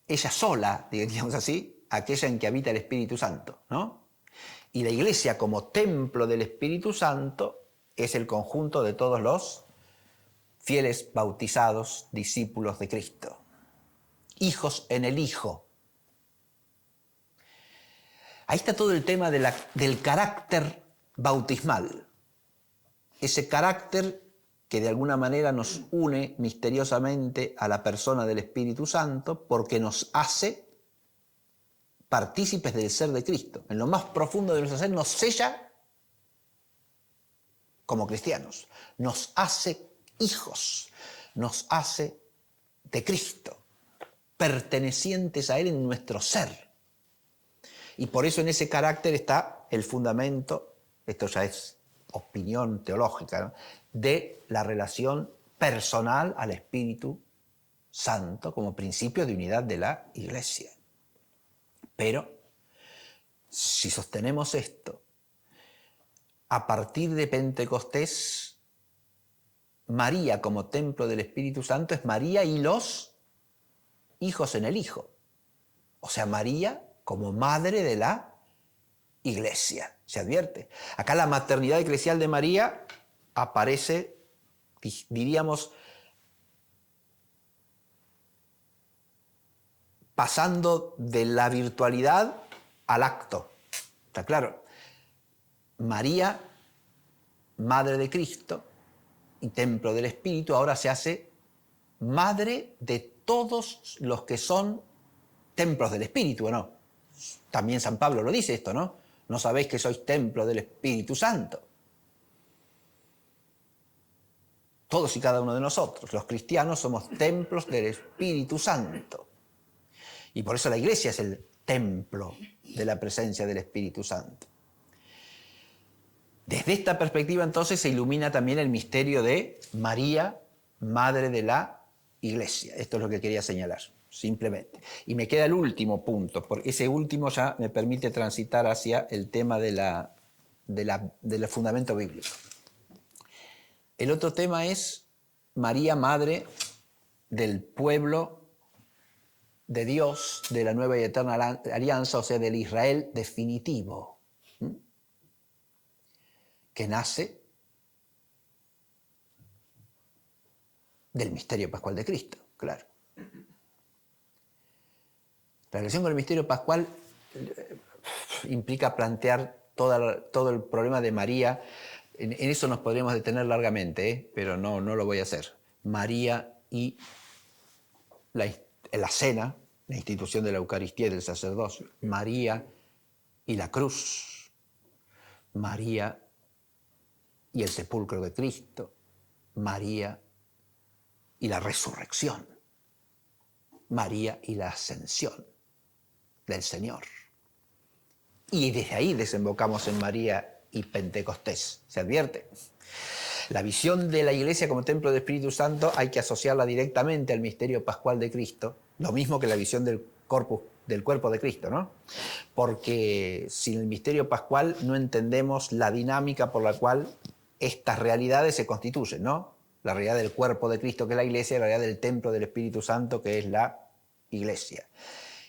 S1: ella sola, digamos así, aquella en que habita el Espíritu Santo, ¿no? Y la iglesia como templo del Espíritu Santo es el conjunto de todos los fieles bautizados, discípulos de Cristo. Hijos en el Hijo. Ahí está todo el tema del carácter bautismal. Ese carácter que de alguna manera nos une misteriosamente a la persona del Espíritu Santo porque nos hace partícipes del ser de Cristo. En lo más profundo de nuestro ser nos sella como cristianos. Nos hace hijos, nos hace de Cristo, pertenecientes a Él en nuestro ser. Y por eso en ese carácter está el fundamento, esto ya es opinión teológica, ¿no?, de la relación personal al Espíritu Santo como principio de unidad de la Iglesia. Pero, si sostenemos esto, a partir de Pentecostés, María como templo del Espíritu Santo es María y los hijos en el Hijo. O sea, María como madre de la Iglesia. ¿Se advierte? Acá la maternidad eclesial de María aparece, diríamos, pasando de la virtualidad al acto. ¿Está claro? María, madre de Cristo y templo del Espíritu, ahora se hace madre de todos los que son templos del Espíritu, ¿o no? También San Pablo lo dice esto, ¿no? ¿No sabéis que sois templo del Espíritu Santo? Todos y cada uno de nosotros, los cristianos, somos templos del Espíritu Santo. Y por eso la iglesia es el templo de la presencia del Espíritu Santo. Desde esta perspectiva, entonces, se ilumina también el misterio de María, madre de la Iglesia. Esto es lo que quería señalar, simplemente. Y me queda el último punto, porque ese último ya me permite transitar hacia el tema del fundamento bíblico. El otro tema es María, madre del pueblo de Dios, de la nueva y eterna alianza, o sea, del Israel definitivo, que nace del misterio pascual de Cristo, claro. La relación con el misterio pascual implica plantear todo el problema de María. En eso nos podríamos detener largamente, pero no lo voy a hacer. María y la cena, la institución de la Eucaristía y del sacerdocio. María y la cruz. María y el sepulcro de Cristo. María y la resurrección. María y la ascensión del Señor. Y desde ahí desembocamos en María y Pentecostés. ¿Se advierte? La visión de la Iglesia como templo del Espíritu Santo hay que asociarla directamente al misterio pascual de Cristo, lo mismo que la visión del cuerpo de Cristo, ¿no? Porque sin el misterio pascual no entendemos la dinámica por la cual estas realidades se constituyen, ¿no? La realidad del cuerpo de Cristo, que es la Iglesia, y la realidad del templo del Espíritu Santo, que es la Iglesia.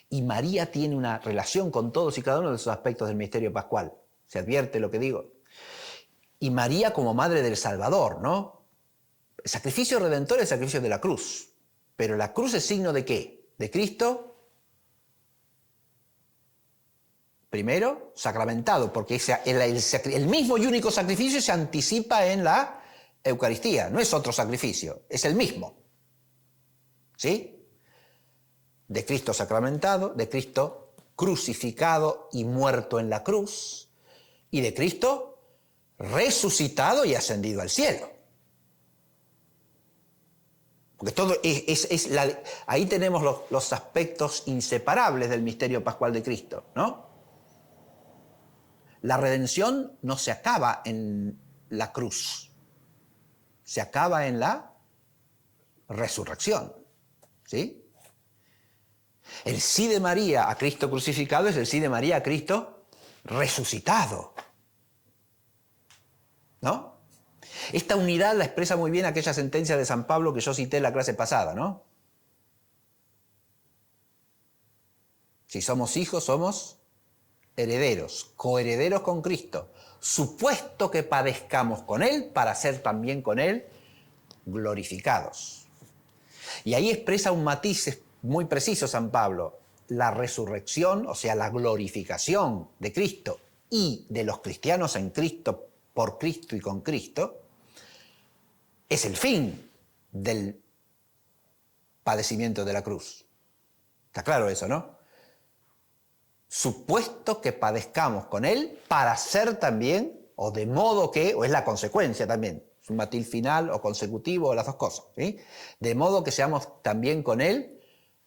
S1: Y María tiene una relación con todos y cada uno de esos aspectos del misterio pascual. ¿Se advierte lo que digo? Y María como madre del Salvador, ¿no? El sacrificio redentor es el sacrificio de la cruz. Pero la cruz es signo ¿de qué? ¿De Cristo? Primero, sacramentado, porque el mismo y único sacrificio se anticipa en la Eucaristía. No es otro sacrificio, es el mismo. ¿Sí? De Cristo sacramentado, de Cristo crucificado y muerto en la cruz, y de Cristo resucitado y ascendido al cielo. Porque todo ahí tenemos los aspectos inseparables del misterio pascual de Cristo, ¿no? La redención no se acaba en la cruz, se acaba en la resurrección, ¿sí? El sí de María a Cristo crucificado es el sí de María a Cristo resucitado, ¿no? Esta unidad la expresa muy bien aquella sentencia de San Pablo que yo cité en la clase pasada, ¿no? Si somos hijos, somos herederos, coherederos con Cristo, supuesto que padezcamos con Él para ser también con Él glorificados. Y ahí expresa un matiz muy preciso San Pablo. La resurrección, o sea, la glorificación de Cristo y de los cristianos en Cristo, por Cristo y con Cristo, es el fin del padecimiento de la cruz. Está claro eso, ¿no? Supuesto que padezcamos con Él para ser también, o de modo que, o es la consecuencia también, es un matiz final o consecutivo, o las dos cosas, ¿sí? De modo que seamos también con Él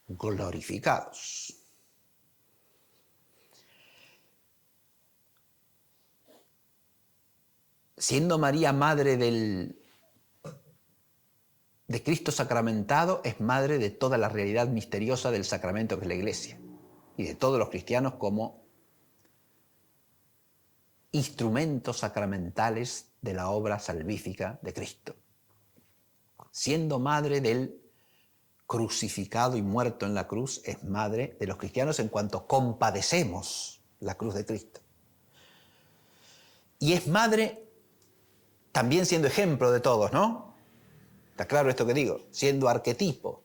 S1: glorificados. Siendo María madre de Cristo sacramentado, es madre de toda la realidad misteriosa del sacramento que es la Iglesia y de todos los cristianos como instrumentos sacramentales de la obra salvífica de Cristo. Siendo madre del crucificado y muerto en la cruz, es madre de los cristianos en cuanto compadecemos la cruz de Cristo. Y es madre también siendo ejemplo de todos, ¿no? ¿Está claro esto que digo? Siendo arquetipo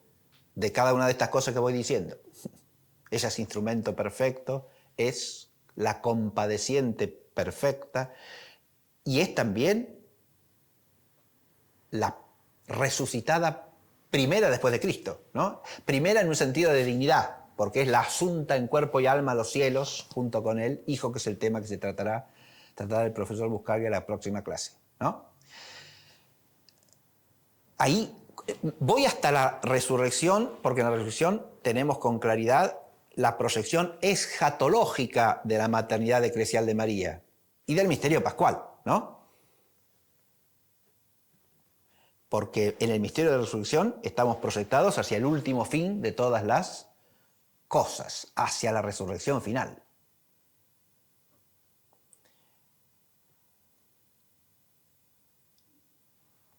S1: de cada una de estas cosas que voy diciendo. Ella es instrumento perfecto, es la compadeciente perfecta y es también la resucitada primera después de Cristo, ¿no? Primera en un sentido de dignidad, porque es la asunta en cuerpo y alma a los cielos junto con el Hijo, que es el tema que se tratará el profesor Buscaglia en la próxima clase, ¿no? Ahí voy hasta la resurrección, porque en la resurrección tenemos con claridad la proyección escatológica de la maternidad eclesial de María y del misterio pascual, ¿no? Porque en el misterio de la resurrección estamos proyectados hacia el último fin de todas las cosas, hacia la resurrección final.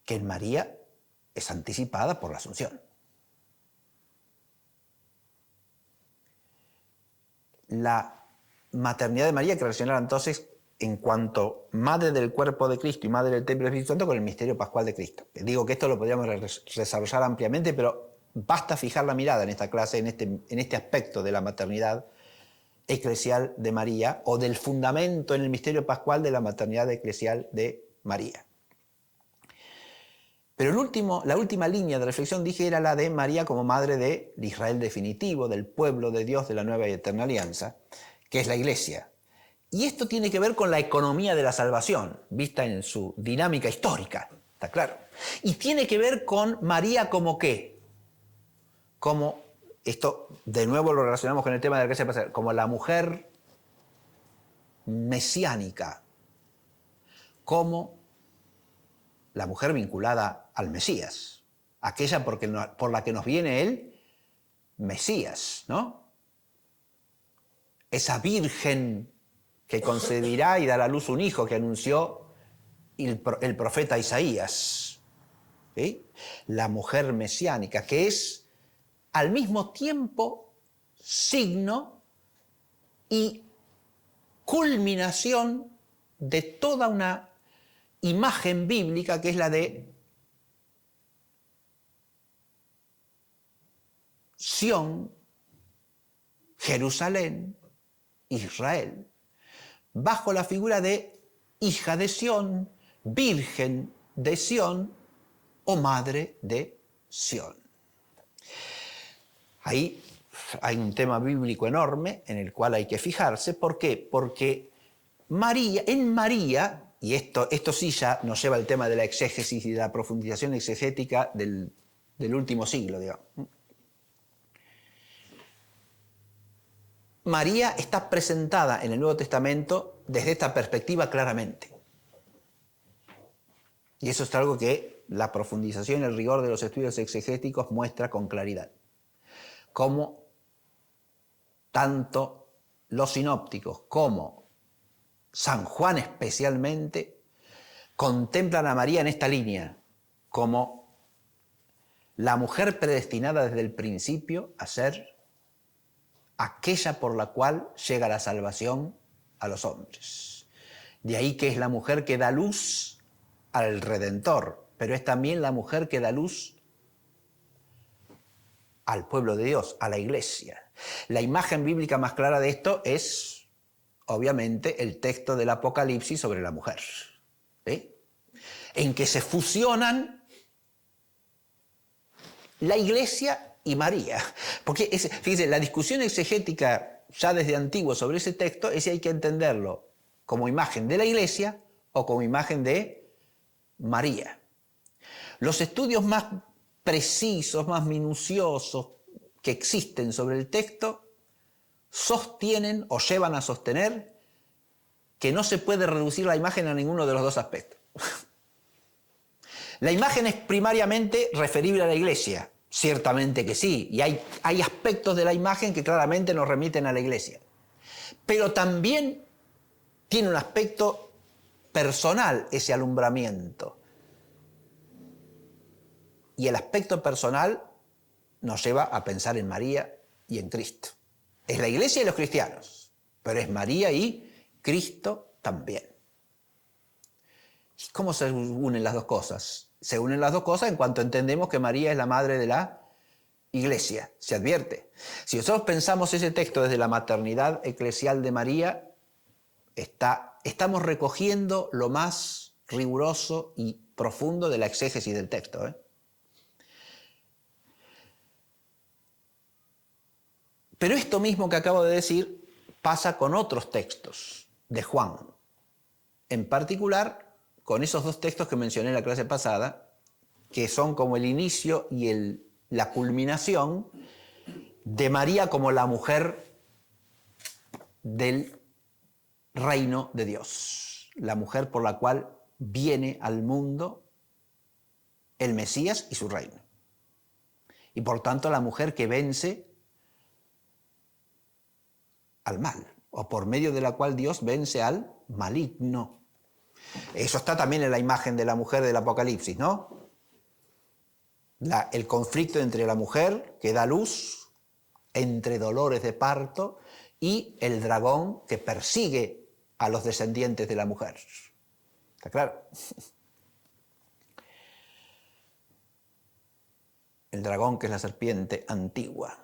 S1: Que en María es anticipada por la Asunción. La maternidad de María hay que relacionar entonces en cuanto madre del cuerpo de Cristo y madre del templo del Espíritu Santo con el misterio pascual de Cristo. Digo que esto lo podríamos desarrollar ampliamente, pero basta fijar la mirada en esta clase, en este aspecto de la maternidad eclesial de María o del fundamento en el misterio pascual de la maternidad eclesial de María. Pero la última línea de reflexión, dije, era la de María como madre del Israel definitivo, del pueblo de Dios de la nueva y eterna alianza, que es la Iglesia. Y esto tiene que ver con la economía de la salvación, vista en su dinámica histórica, ¿está claro? Y tiene que ver con María como ¿qué? Como, esto de nuevo lo relacionamos con el tema de la Iglesia pasada, como la mujer mesiánica, como la mujer vinculada al Mesías, aquella por la que nos viene el Mesías, ¿no? Esa virgen que concebirá y dará a luz un hijo que anunció el profeta Isaías, ¿sí? La mujer mesiánica, que es al mismo tiempo signo y culminación de toda una imagen bíblica que es la de Sión, Jerusalén, Israel, bajo la figura de hija de Sión, virgen de Sión o madre de Sión. Ahí hay un tema bíblico enorme en el cual hay que fijarse. ¿Por qué? Porque en María, y esto sí ya nos lleva al tema de la exégesis y de la profundización exegética del último siglo, digamos. María está presentada en el Nuevo Testamento desde esta perspectiva claramente. Y eso es algo que la profundización y el rigor de los estudios exegéticos muestra con claridad. Cómo tanto los sinópticos como San Juan especialmente contemplan a María en esta línea como la mujer predestinada desde el principio a ser aquella por la cual llega la salvación a los hombres. De ahí que es la mujer que da luz al Redentor, pero es también la mujer que da luz al pueblo de Dios, a la Iglesia. La imagen bíblica más clara de esto es, obviamente, el texto del Apocalipsis sobre la mujer, ¿sí? En que se fusionan la Iglesia y María. Porque, fíjense, la discusión exegética ya desde antiguo sobre ese texto es si hay que entenderlo como imagen de la Iglesia o como imagen de María. Los estudios más precisos, más minuciosos que existen sobre el texto sostienen o llevan a sostener que no se puede reducir la imagen a ninguno de los dos aspectos. La imagen es primariamente referible a la Iglesia, ciertamente que sí, y hay aspectos de la imagen que claramente nos remiten a la Iglesia. Pero también tiene un aspecto personal ese alumbramiento. Y el aspecto personal nos lleva a pensar en María y en Cristo. Es la Iglesia y los cristianos, pero es María y Cristo también. ¿Y cómo se unen las dos cosas? Se unen las dos cosas en cuanto entendemos que María es la madre de la Iglesia, se advierte. Si nosotros pensamos ese texto desde la maternidad eclesial de María, estamos recogiendo lo más riguroso y profundo de la exégesis del texto, Pero esto mismo que acabo de decir pasa con otros textos de Juan. En particular, con esos dos textos que mencioné en la clase pasada, que son como el inicio y la culminación de María como la mujer del reino de Dios. La mujer por la cual viene al mundo el Mesías y su reino. Y por tanto la mujer que vence al mal, o por medio de la cual Dios vence al maligno. Eso está también en la imagen de la mujer del Apocalipsis, ¿no? El conflicto entre la mujer que da luz, entre dolores de parto, y el dragón que persigue a los descendientes de la mujer. ¿Está claro? El dragón que es la serpiente antigua.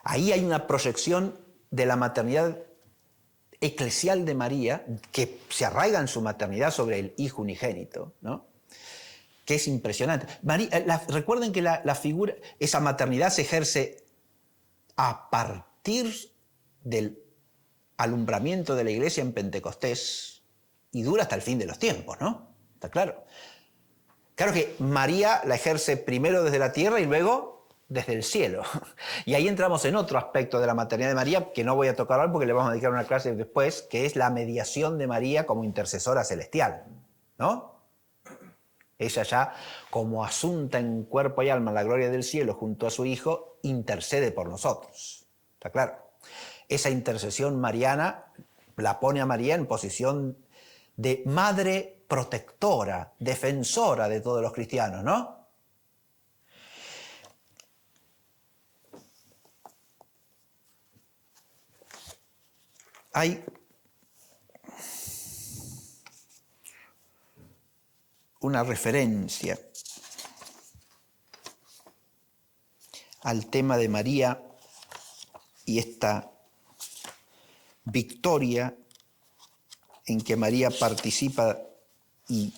S1: Ahí hay una proyección de la maternidad eclesial de María que se arraiga en su maternidad sobre el Hijo unigénito, ¿no? Que es impresionante. Recuerden que la figura, esa maternidad se ejerce a partir del alumbramiento de la Iglesia en Pentecostés y dura hasta el fin de los tiempos, ¿no? ¿Está claro? Claro que María la ejerce primero desde la tierra y luego desde el cielo. Y ahí entramos en otro aspecto de la maternidad de María, que no voy a tocar ahora porque le vamos a dedicar una clase después, que es la mediación de María como intercesora celestial, ¿no? Ella ya, como asunta en cuerpo y alma la gloria del cielo junto a su Hijo, intercede por nosotros. ¿Está claro? Esa intercesión mariana la pone a María en posición de madre protectora, defensora de todos los cristianos, ¿no? Hay una referencia al tema de María y esta victoria en que María participa y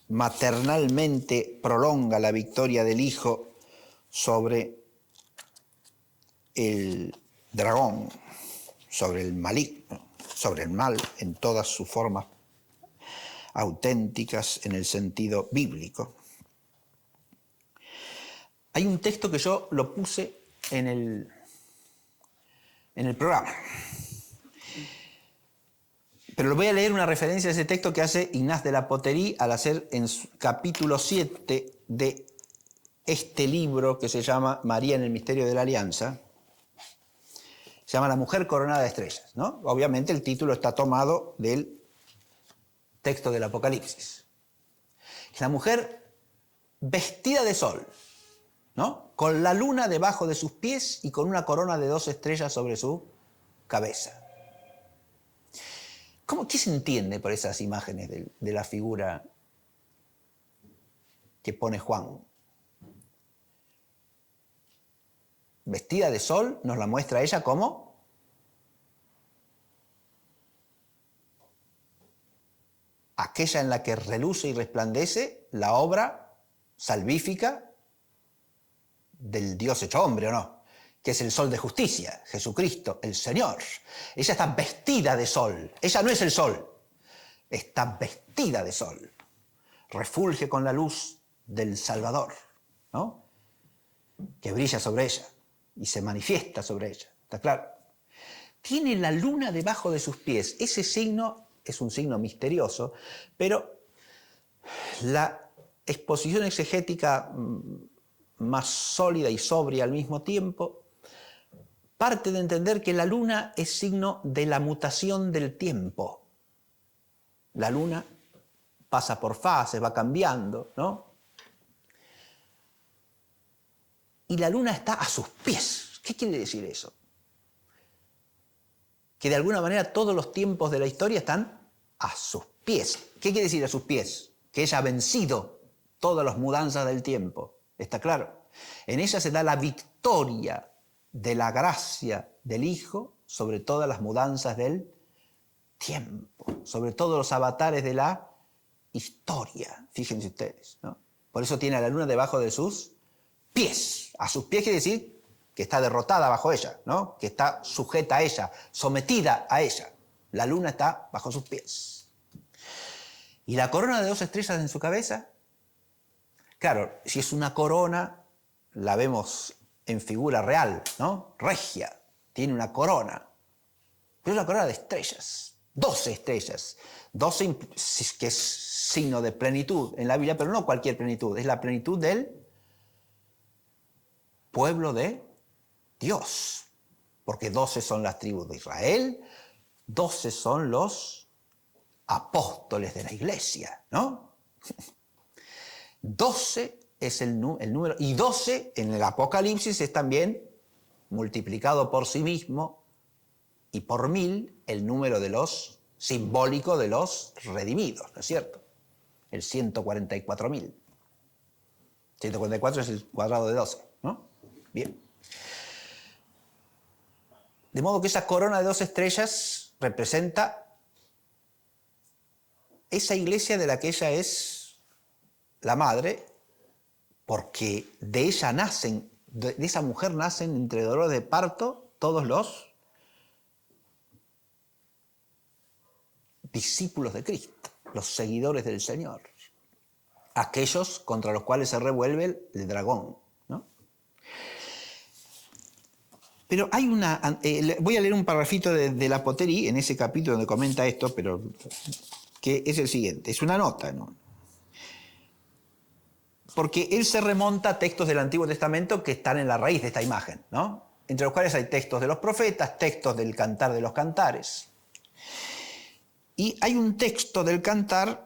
S1: maternalmente prolonga la victoria del Hijo sobre el dragón, sobre el maligno, sobre el mal en todas sus formas auténticas en el sentido bíblico. Hay un texto que yo lo puse en el programa, pero le voy a leer una referencia a ese texto que hace Ignace de la Poterie al hacer en su capítulo 7 de este libro que se llama María en el misterio de la alianza. Se llama La mujer coronada de estrellas, ¿no? Obviamente el título está tomado del texto del Apocalipsis. Es la mujer vestida de sol, ¿no? Con la luna debajo de sus pies y con una corona de 2 estrellas sobre su cabeza. ¿Qué se entiende por esas imágenes de la figura que pone Juan? Vestida de sol, nos la muestra ella como aquella en la que reluce y resplandece la obra salvífica del Dios hecho hombre, ¿o no? Que es el sol de justicia, Jesucristo, el Señor. Ella está vestida de sol. Ella no es el sol, está vestida de sol. Refulge con la luz del Salvador, ¿no? Que brilla sobre ella y se manifiesta sobre ella. ¿Está claro? Tiene la luna debajo de sus pies. Ese signo es un signo misterioso, pero la exposición exegética más sólida y sobria al mismo tiempo parte de entender que la luna es signo de la mutación del tiempo. La luna pasa por fases, va cambiando, ¿no? Y la luna está a sus pies. ¿Qué quiere decir eso? Que de alguna manera todos los tiempos de la historia están a sus pies. ¿Qué quiere decir a sus pies? Que ella ha vencido todas las mudanzas del tiempo. ¿Está claro? En ella se da la victoria de la gracia del Hijo sobre todas las mudanzas del tiempo, sobre todos los avatares de la historia. Fíjense ustedes, ¿no? Por eso tiene a la luna debajo de sus pies. A sus pies quiere decir que está derrotada bajo ella, ¿no? Que está sujeta a ella, sometida a ella. La luna está bajo sus pies. Y la corona de 2 estrellas en su cabeza, claro, si es una corona, la vemos en figura real, ¿no? Regia, tiene una corona. Pero es una corona de estrellas, 12 estrellas. 12 que es signo de plenitud en la Biblia, pero no cualquier plenitud, es la plenitud del pueblo de Dios. Porque 12 son las tribus de Israel, 12 son los apóstoles de la iglesia, ¿no? 12 es el número, y 12 en el Apocalipsis es también multiplicado por sí mismo y por 1000 el número de los simbólico de los redimidos, ¿no es cierto? El 144.000. 144 es el cuadrado de 12, ¿no? Bien. De modo que esa corona de 2 estrellas representa esa iglesia de la que ella es la madre, porque de ella nacen, de esa mujer nacen entre dolores de parto todos los discípulos de Cristo, los seguidores del Señor, aquellos contra los cuales se revuelve el dragón, ¿no? Pero hay voy a leer un parrafito de la Poterie en ese capítulo donde comenta esto, pero que es el siguiente, es una nota, ¿no? Porque él se remonta a textos del Antiguo Testamento que están en la raíz de esta imagen, ¿no? Entre los cuales hay textos de los profetas, textos del Cantar de los Cantares. Y hay un texto del Cantar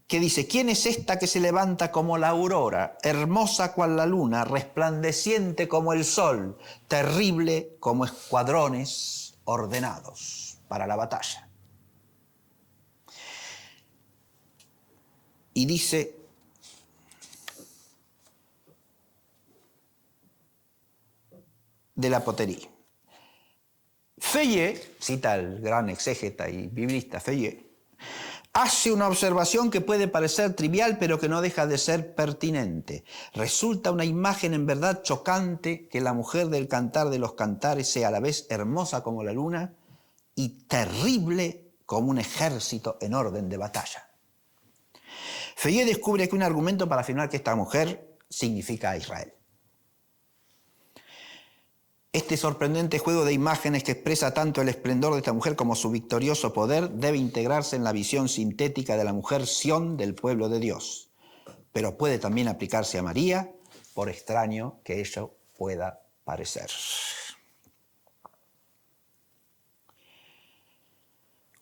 S1: que dice: ¿quién es esta que se levanta como la aurora, hermosa cual la luna, resplandeciente como el sol, terrible como escuadrones ordenados para la batalla? Y dice: de la Poterie, fe Feuillet, cita al gran exégeta y biblista Feuillet, hace una observación que puede parecer trivial, pero que no deja de ser pertinente. Resulta una imagen en verdad chocante que la mujer del Cantar de los Cantares sea a la vez hermosa como la luna y terrible como un ejército en orden de batalla. Feuillet descubre aquí un argumento para afirmar que esta mujer significa a Israel. Este sorprendente juego de imágenes que expresa tanto el esplendor de esta mujer como su victorioso poder debe integrarse en la visión sintética de la mujer Sión del pueblo de Dios, pero puede también aplicarse a María, por extraño que ello pueda parecer.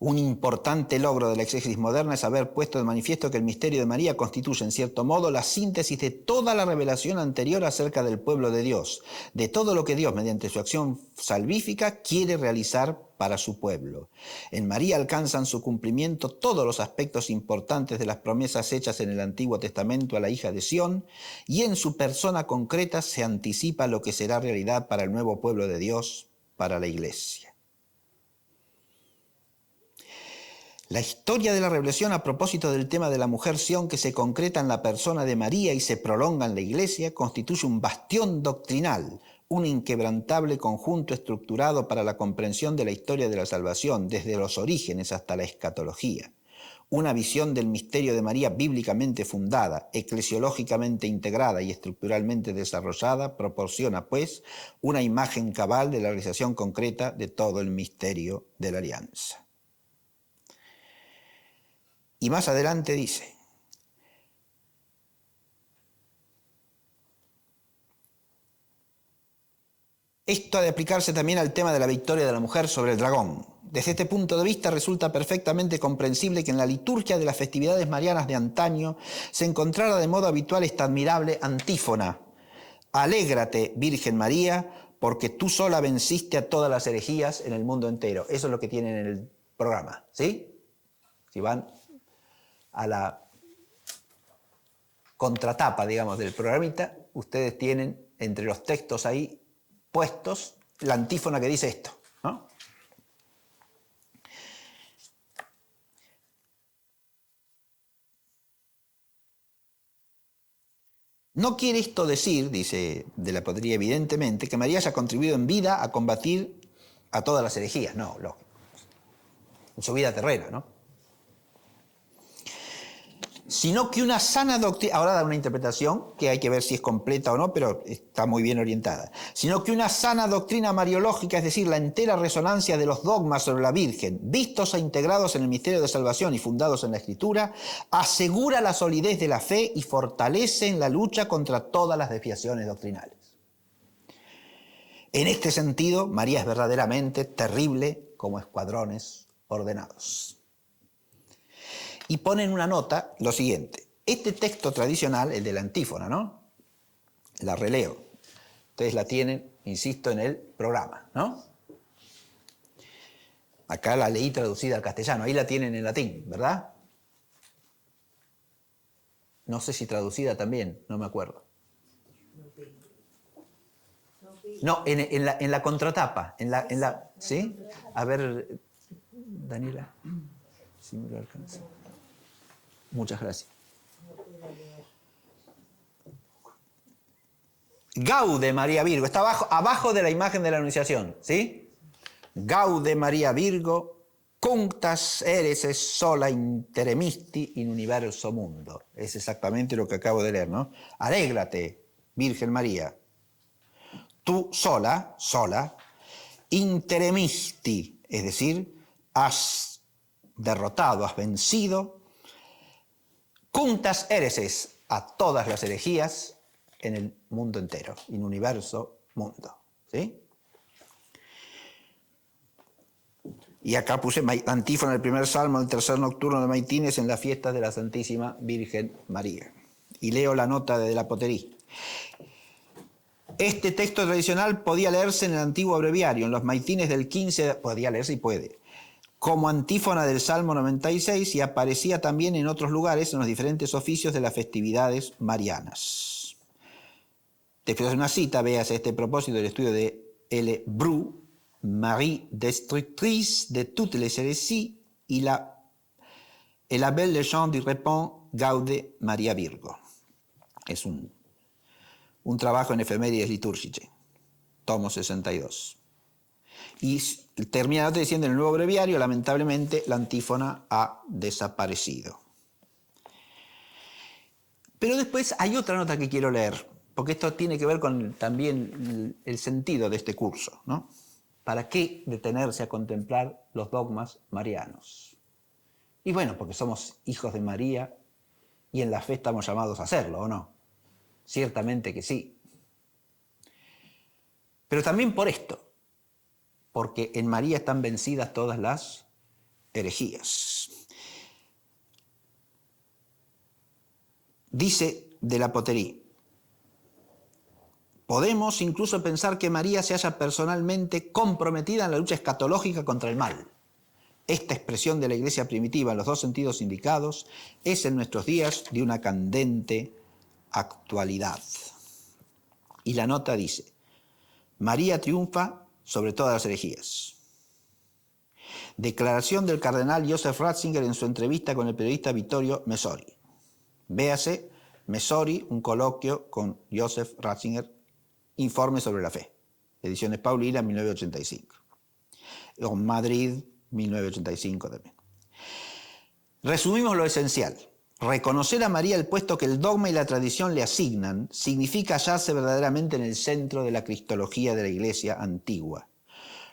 S1: Un importante logro de la exégesis moderna es haber puesto de manifiesto que el misterio de María constituye, en cierto modo, la síntesis de toda la revelación anterior acerca del pueblo de Dios, de todo lo que Dios, mediante su acción salvífica, quiere realizar para su pueblo. En María alcanzan su cumplimiento todos los aspectos importantes de las promesas hechas en el Antiguo Testamento a la hija de Sión, y en su persona concreta se anticipa lo que será realidad para el nuevo pueblo de Dios, para la Iglesia. La historia de la revelación a propósito del tema de la mujer Sión, que se concreta en la persona de María y se prolonga en la Iglesia, constituye un bastión doctrinal, un inquebrantable conjunto estructurado para la comprensión de la historia de la salvación, desde los orígenes hasta la escatología. Una visión del misterio de María bíblicamente fundada, eclesiológicamente integrada y estructuralmente desarrollada, proporciona, pues, una imagen cabal de la realización concreta de todo el misterio de la alianza. Y más adelante dice, esto ha de aplicarse también al tema de la victoria de la mujer sobre el dragón. Desde este punto de vista resulta perfectamente comprensible que en la liturgia de las festividades marianas de antaño se encontrara de modo habitual esta admirable antífona: alégrate, Virgen María, porque tú sola venciste a todas las herejías en el mundo entero. Eso es lo que tienen en el programa, ¿sí? Si van a la contratapa, digamos, del programita, ustedes tienen entre los textos ahí puestos la antífona que dice esto, ¿no? No quiere esto decir, dice de la Potería evidentemente, que María haya contribuido en vida a combatir a todas las herejías, no, lógico, en su vida terrena, ¿no? Sino que una sana doctrina, ahora da una interpretación que hay que ver si es completa o no, pero está muy bien orientada, sino que una sana doctrina mariológica, es decir, la entera resonancia de los dogmas sobre la Virgen, vistos e integrados en el misterio de salvación y fundados en la Escritura, asegura la solidez de la fe y fortalece en la lucha contra todas las desviaciones doctrinales. En este sentido, María es verdaderamente terrible como escuadrones ordenados. Y pone en una nota lo siguiente: este texto tradicional, el de la antífona, ¿no? La releo. Ustedes la tienen, insisto, en el programa, ¿no? Acá la leí traducida al castellano, ahí la tienen en latín, ¿verdad? No sé si traducida también, no me acuerdo. No, en la contratapa, ¿sí? A ver, Daniela, si me lo alcanza. Muchas gracias. Gaude María Virgo, está abajo de la imagen de la Anunciación, ¿sí? Gaude María Virgo, cunctas eres sola interemisti in universo mundo. Es exactamente lo que acabo de leer, ¿no? Alégrate, Virgen María. Tú sola, interemisti, es decir, has derrotado, has vencido, cunctas hereses, a todas las herejías en el mundo entero, in universo mundo, ¿sí? Y acá puse antífona del primer salmo del tercer nocturno de Maitines en las fiestas de la Santísima Virgen María. Y leo la nota de la Potería. Este texto tradicional podía leerse en el antiguo breviario, en los Maitines del 15, podía leerse y puede, como antífona del Salmo 96, y aparecía también en otros lugares en los diferentes oficios de las festividades marianas. Después de una cita, véase este propósito del estudio de L. Bru, Marie destructrice de toutes les hérésies, et la belle légende du répand Gaude Maria Virgo. Es un trabajo en efemérides litúrgicas, tomo 62. Y termina la nota diciendo: en el nuevo breviario, lamentablemente, la antífona ha desaparecido. Pero después hay otra nota que quiero leer, porque esto tiene que ver con también el sentido de este curso, ¿no? ¿Para qué detenerse a contemplar los dogmas marianos? Y bueno, porque somos hijos de María y en la fe estamos llamados a hacerlo, ¿o no? Ciertamente que sí. Pero también por esto, porque en María están vencidas todas las herejías. Dice de la Poterie: podemos incluso pensar que María se halla personalmente comprometida en la lucha escatológica contra el mal. Esta expresión de la Iglesia primitiva en los dos sentidos indicados es en nuestros días de una candente actualidad. Y la nota dice: María triunfa sobre todas las herejías. Declaración del cardenal Joseph Ratzinger en su entrevista con el periodista Vittorio Messori. Véase Messori, un coloquio con Joseph Ratzinger, Informe sobre la fe. Ediciones Paulina, 1985. O Madrid, 1985 también. Resumimos lo esencial. Reconocer a María el puesto que el dogma y la tradición le asignan significa hallarse verdaderamente en el centro de la cristología de la Iglesia antigua.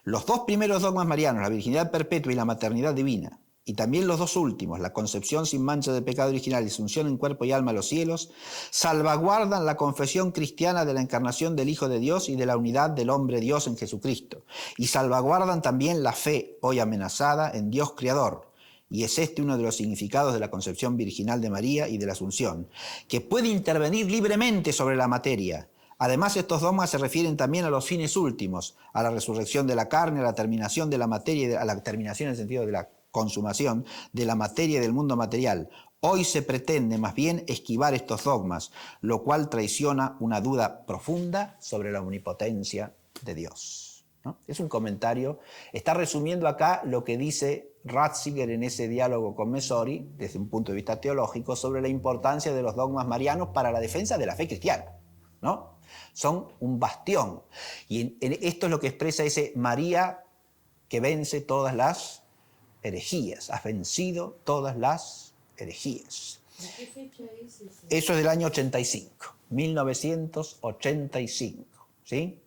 S1: Los dos primeros dogmas marianos, la virginidad perpetua y la maternidad divina, y también los dos últimos, la concepción sin mancha de pecado original y asunción en cuerpo y alma a los cielos, salvaguardan la confesión cristiana de la encarnación del Hijo de Dios y de la unidad del hombre Dios en Jesucristo, y salvaguardan también la fe, hoy amenazada, en Dios Creador. Y es este uno de los significados de la concepción virginal de María y de la Asunción, que puede intervenir libremente sobre la materia. Además, estos dogmas se refieren también a los fines últimos, a la resurrección de la carne, a la terminación de la materia, a la terminación en el sentido de la consumación de la materia y del mundo material. Hoy se pretende más bien esquivar estos dogmas, lo cual traiciona una duda profunda sobre la omnipotencia de Dios, ¿no? Es un comentario, está resumiendo acá lo que dice Ratzinger en ese diálogo con Messori, desde un punto de vista teológico, sobre la importancia de los dogmas marianos para la defensa de la fe cristiana, ¿no? Son un bastión. Y esto es lo que expresa ese María que vence todas las herejías. Has vencido todas las herejías.
S2: ¿Qué fecha es ese?
S1: Eso es del año 85, 1985, ¿sí?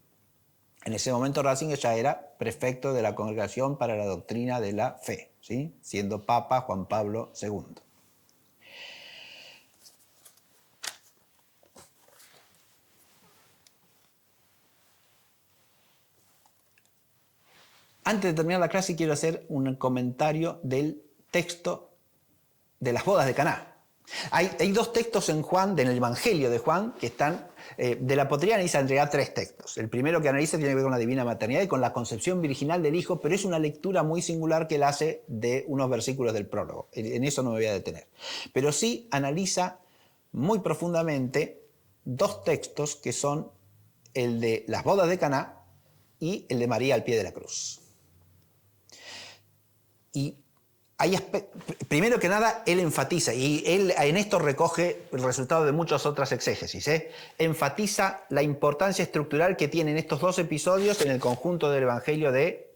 S1: En ese momento Ratzinger ya era prefecto de la Congregación para la Doctrina de la Fe, ¿sí? Siendo Papa Juan Pablo II. Antes de terminar la clase quiero hacer un comentario del texto de las bodas de Caná. Hay dos textos en Juan, en el Evangelio de Juan, que están, de la Poterie analiza en realidad tres textos. El primero que analiza tiene que ver con la divina maternidad y con la concepción virginal del Hijo, pero es una lectura muy singular que él hace de unos versículos del prólogo. En eso no me voy a detener. Pero sí analiza muy profundamente dos textos que son el de las bodas de Caná y el de María al pie de la cruz. Y primero que nada, él enfatiza, y él en esto recoge el resultado de muchas otras exégesis, enfatiza la importancia estructural que tienen estos dos episodios en el conjunto del Evangelio de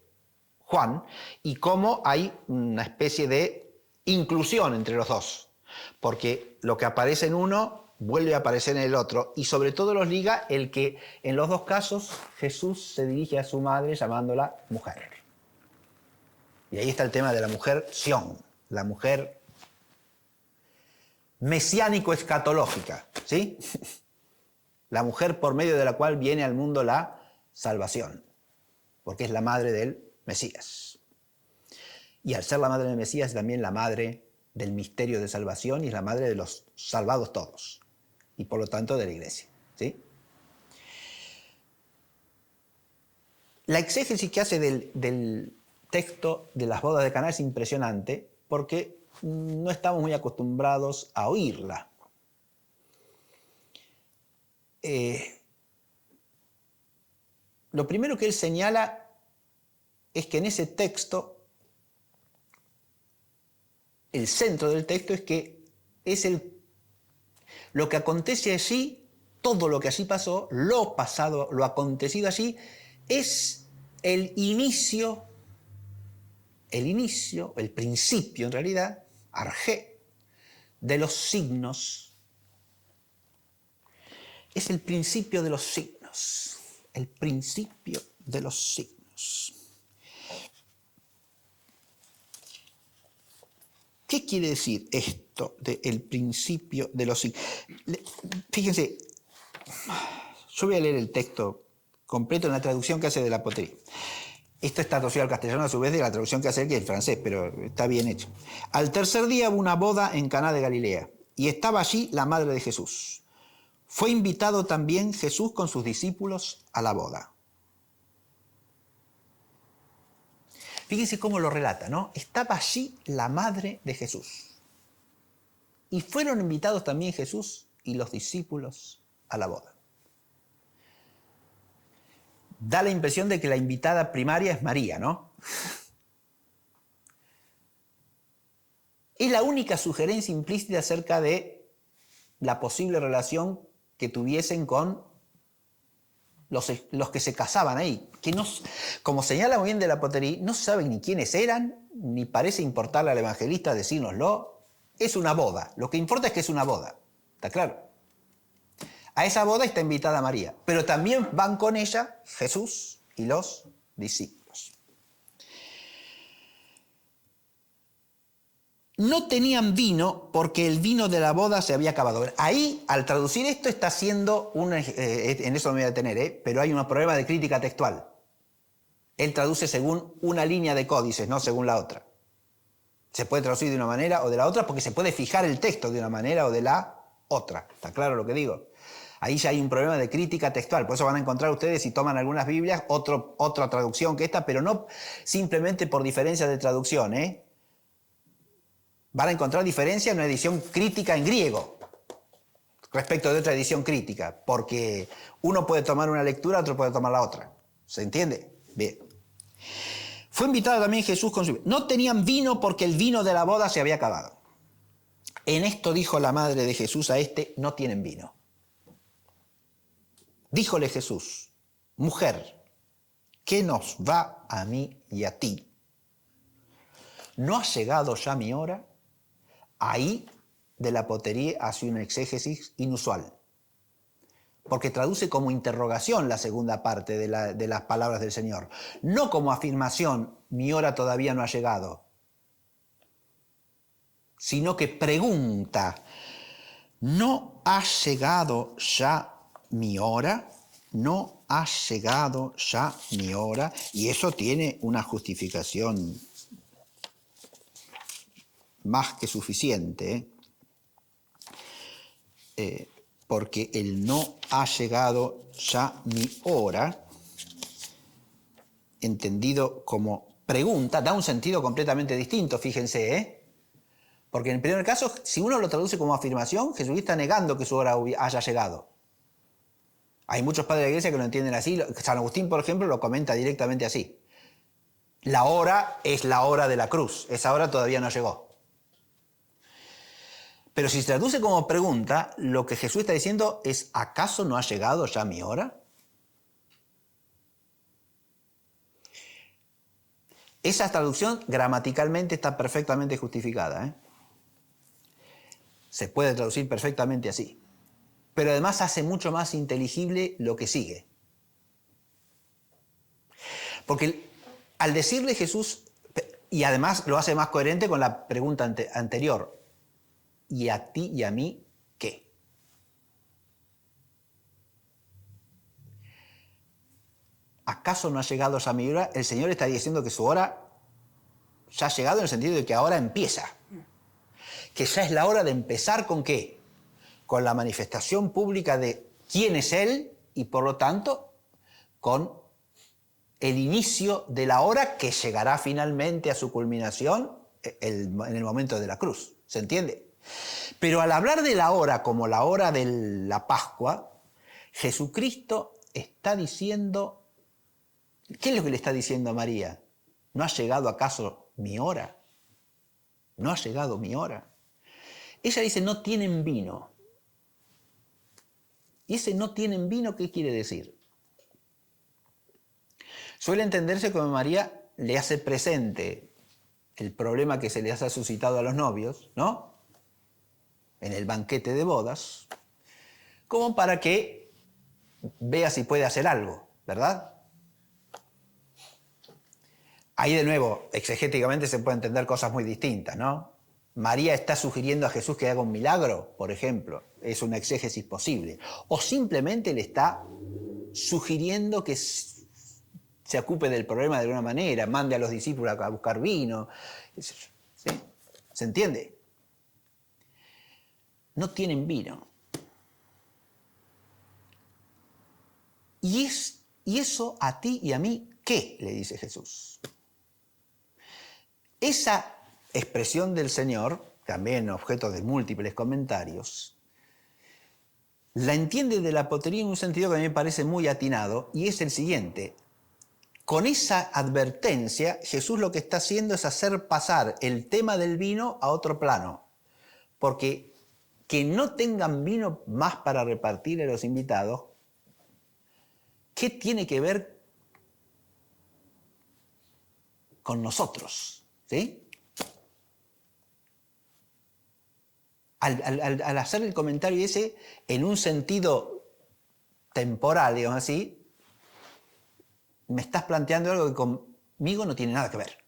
S1: Juan y cómo hay una especie de inclusión entre los dos, porque lo que aparece en uno vuelve a aparecer en el otro, y sobre todo los liga el que en los dos casos Jesús se dirige a su madre llamándola mujer. Y ahí está el tema de la mujer Sión, la mujer mesiánico-escatológica, ¿sí? La mujer por medio de la cual viene al mundo la salvación, porque es la madre del Mesías. Y al ser la madre del Mesías, es también la madre del misterio de salvación y es la madre de los salvados todos, y por lo tanto de la Iglesia, ¿sí? La exégesis que hace del texto de las bodas de Caná es impresionante porque no estamos muy acostumbrados a oírla. Lo primero que él señala es que en ese texto, el centro del texto es que es lo que acontece allí, todo lo que allí pasó, lo pasado, lo acontecido allí, es el inicio, el principio en realidad, arjé, de los signos. Es el principio de los signos, el principio de los signos. ¿Qué quiere decir esto del principio de los signos? Fíjense, yo voy a leer el texto completo en la traducción que hace de la Poterie. Esto está traducido al castellano a su vez de la traducción que hace que es el francés, pero está bien hecho. Al tercer día hubo una boda en Caná de Galilea y estaba allí la madre de Jesús. Fue invitado también Jesús con sus discípulos a la boda. Fíjense cómo lo relata, ¿no? Estaba allí la madre de Jesús. Y fueron invitados también Jesús y los discípulos a la boda. Da la impresión de que la invitada primaria es María, ¿no? Es la única sugerencia implícita acerca de la posible relación que tuviesen con los que se casaban ahí, que no, como señala muy bien de la Poterie, no saben ni quiénes eran, ni parece importarle al evangelista decírnoslo. Es una boda, lo que importa es que es una boda, ¿está claro? A esa boda está invitada María, pero también van con ella Jesús y los discípulos. No tenían vino porque el vino de la boda se había acabado. Ahí, al traducir esto, está haciendo en eso no me voy a detener, pero hay un problema de crítica textual. Él traduce según una línea de códices, no según la otra. Se puede traducir de una manera o de la otra porque se puede fijar el texto de una manera o de la otra. ¿Está claro lo que digo? Ahí ya hay un problema de crítica textual. Por eso van a encontrar ustedes, si toman algunas Biblias, otra traducción que esta, pero no simplemente por diferencia de traducción, Van a encontrar diferencia en una edición crítica en griego respecto de otra edición crítica, porque uno puede tomar una lectura, otro puede tomar la otra. ¿Se entiende? Bien. Fue invitado también Jesús con su... No tenían vino porque el vino de la boda se había acabado. En esto dijo la madre de Jesús a no tienen vino. Díjole Jesús, mujer, ¿qué nos va a mí y a ti? ¿No ha llegado ya mi hora? Ahí de la Poterie hace una exégesis inusual, porque traduce como interrogación la segunda parte de las palabras del Señor, no como afirmación, mi hora todavía no ha llegado, sino que pregunta, ¿no ha llegado ya mi hora? ¿No ha llegado ya mi hora? Y eso tiene una justificación más que suficiente, porque el no ha llegado ya mi hora, entendido como pregunta, da un sentido completamente distinto, fíjense, porque en el primer caso, si uno lo traduce como afirmación, Jesús está negando que su hora haya llegado. Hay muchos padres de la iglesia que lo entienden así. San Agustín, por ejemplo, lo comenta directamente así. La hora es la hora de la cruz, esa hora todavía no llegó. Pero si se traduce como pregunta, lo que Jesús está diciendo es, ¿acaso no ha llegado ya mi hora? Esa traducción gramaticalmente está perfectamente justificada, Se puede traducir perfectamente así. Pero además hace mucho más inteligible lo que sigue. Porque al decirle Jesús, y además lo hace más coherente con la pregunta anterior, ¿y a ti y a mí qué? ¿Acaso no ha llegado ya mi hora? El Señor está diciendo que su hora ya ha llegado en el sentido de que ahora empieza. Que ya es la hora de empezar ¿con qué? Con la manifestación pública de quién es Él y por lo tanto con el inicio de la hora que llegará finalmente a su culminación en el momento de la cruz. ¿Se entiende? Pero al hablar de la hora como la hora de la Pascua, Jesucristo está diciendo, ¿qué es lo que le está diciendo a María? ¿No ha llegado acaso mi hora? ¿No ha llegado mi hora? Ella dice, no tienen vino. ¿Y ese no tienen vino qué quiere decir? Suele entenderse como María le hace presente el problema que se les ha suscitado a los novios, ¿no? En el banquete de bodas, como para que vea si puede hacer algo, ¿verdad? Ahí de nuevo, exegéticamente se puede entender cosas muy distintas, ¿no? María está sugiriendo a Jesús que haga un milagro, por ejemplo. Es una exégesis posible. O simplemente le está sugiriendo que se ocupe del problema de alguna manera, mande a los discípulos a buscar vino. ¿Sí? ¿Se entiende? No tienen vino. ¿Y eso a ti y a mí qué? Le dice Jesús. Esa expresión del Señor, también objeto de múltiples comentarios, la entiende de la potería en un sentido que a mí me parece muy atinado, y es el siguiente. Con esa advertencia, Jesús lo que está haciendo es hacer pasar el tema del vino a otro plano, porque que no tengan vino más para repartir a los invitados, ¿qué tiene que ver con nosotros? ¿Sí? Al hacer el comentario ese en un sentido temporal, digamos así, me estás planteando algo que conmigo no tiene nada que ver.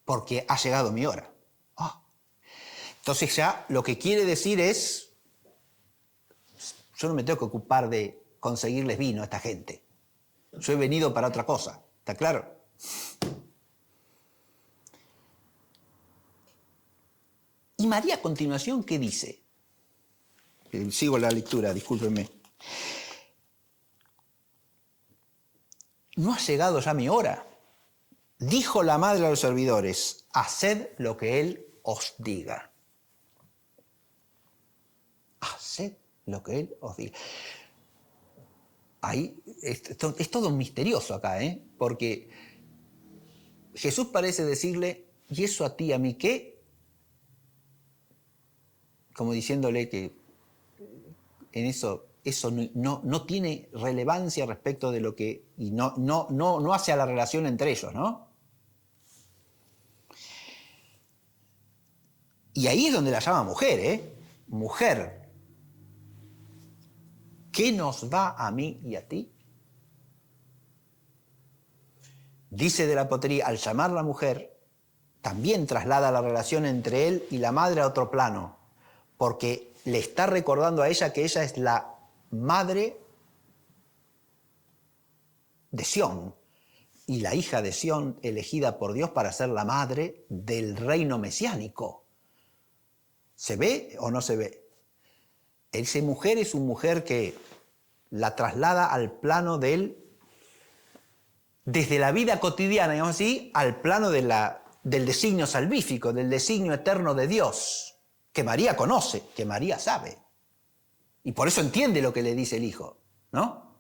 S1: Porque ha llegado mi hora. Oh. Entonces ya lo que quiere decir es, yo no me tengo que ocupar de conseguirles vino a esta gente. Yo he venido para otra cosa. ¿Está claro? Y María a continuación, ¿qué dice? Sigo la lectura, discúlpenme. ¿No ha llegado ya mi hora? Dijo la madre a los servidores, haced lo que él os diga. Haced lo que él os diga. Ahí es todo misterioso acá, porque Jesús parece decirle, ¿y eso a ti y a mí qué? Como diciéndole que en eso no tiene relevancia respecto de lo que, y no hace a la relación entre ellos, ¿no? Y ahí es donde la llama mujer, Mujer, ¿qué nos da a mí y a ti? Dice de la potería, al llamarla mujer, también traslada la relación entre él y la madre a otro plano, porque le está recordando a ella que ella es la madre de Sión y la hija de Sión elegida por Dios para ser la madre del reino mesiánico. ¿Se ve o no se ve? Esa mujer es una mujer que la traslada al plano desde la vida cotidiana, digamos así, al plano del designio salvífico, del designio eterno de Dios, que María conoce, que María sabe. Y por eso entiende lo que le dice el hijo, ¿no?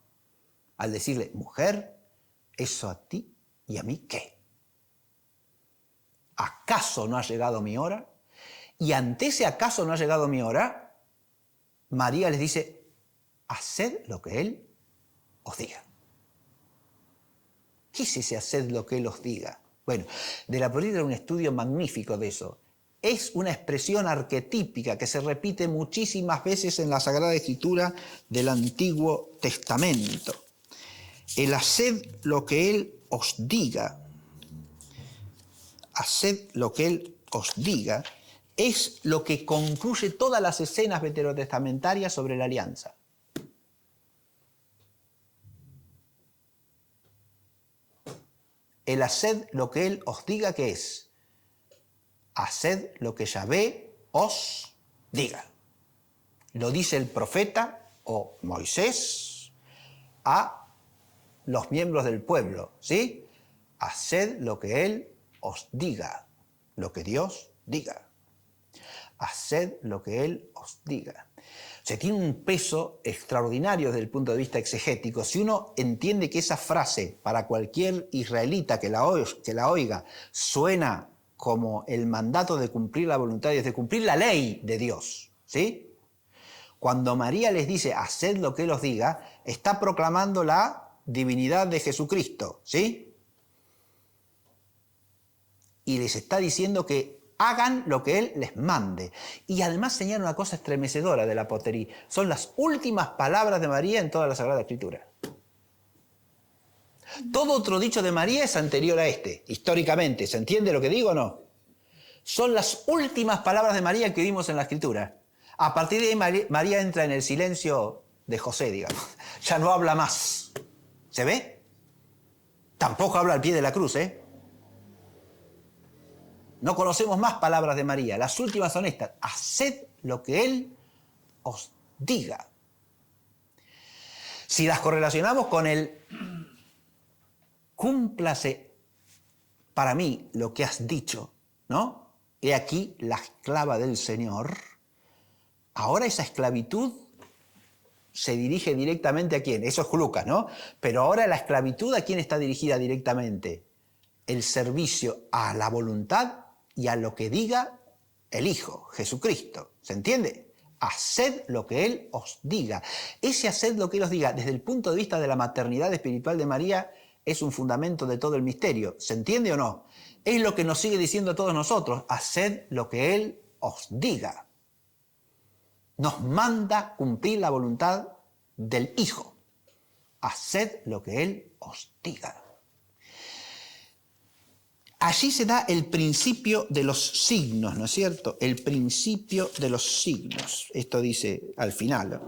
S1: Al decirle, mujer, ¿eso a ti y a mí qué? ¿Acaso no ha llegado mi hora? Y ante ese acaso no ha llegado mi hora, María les dice, haced lo que él os diga. ¿Qué es ese haced lo que él os diga? Bueno, de la política hay un estudio magnífico de eso. Es una expresión arquetípica que se repite muchísimas veces en la Sagrada Escritura del Antiguo Testamento. El haced lo que él os diga, haced lo que él os diga, es lo que concluye todas las escenas veterotestamentarias sobre la alianza. El haced lo que él os diga, ¿qué es? Haced lo que Yahvé os diga. Lo dice el profeta o Moisés a los miembros del pueblo, ¿sí? Haced lo que él os diga, lo que Dios diga. Haced lo que él os diga. Se tiene un peso extraordinario desde el punto de vista exegético. Si uno entiende que esa frase para cualquier israelita que la oiga suena como el mandato de cumplir la voluntad de Dios, de cumplir la ley de Dios, ¿sí? Cuando María les dice, haced lo que Él os diga, está proclamando la divinidad de Jesucristo, ¿sí? Y les está diciendo que hagan lo que Él les mande. Y además señala una cosa estremecedora de la potería. Son las últimas palabras de María en toda la Sagrada Escritura. Todo otro dicho de María es anterior a este, históricamente. ¿Se entiende lo que digo o no? Son las últimas palabras de María que vimos en la Escritura. A partir de ahí María entra en el silencio de José, digamos. Ya no habla más. ¿Se ve? Tampoco habla al pie de la cruz, ¿eh? No conocemos más palabras de María. Las últimas son estas. Haced lo que Él os diga. Si las correlacionamos con el cúmplase para mí lo que has dicho, ¿no? He aquí la esclava del Señor. Ahora esa esclavitud se dirige directamente a quién. Eso es Lucas, ¿no? Pero ahora la esclavitud, ¿a quién está dirigida directamente? El servicio a la voluntad y a lo que diga el Hijo, Jesucristo. ¿Se entiende? Haced lo que Él os diga. Ese haced lo que Él os diga, desde el punto de vista de la maternidad espiritual de María, es un fundamento de todo el misterio. ¿Se entiende o no? Es lo que nos sigue diciendo a todos nosotros. Haced lo que Él os diga. Nos manda cumplir la voluntad del Hijo. Haced lo que Él os diga. Allí se da el principio de los signos, ¿no es cierto? El principio de los signos. Esto dice al final.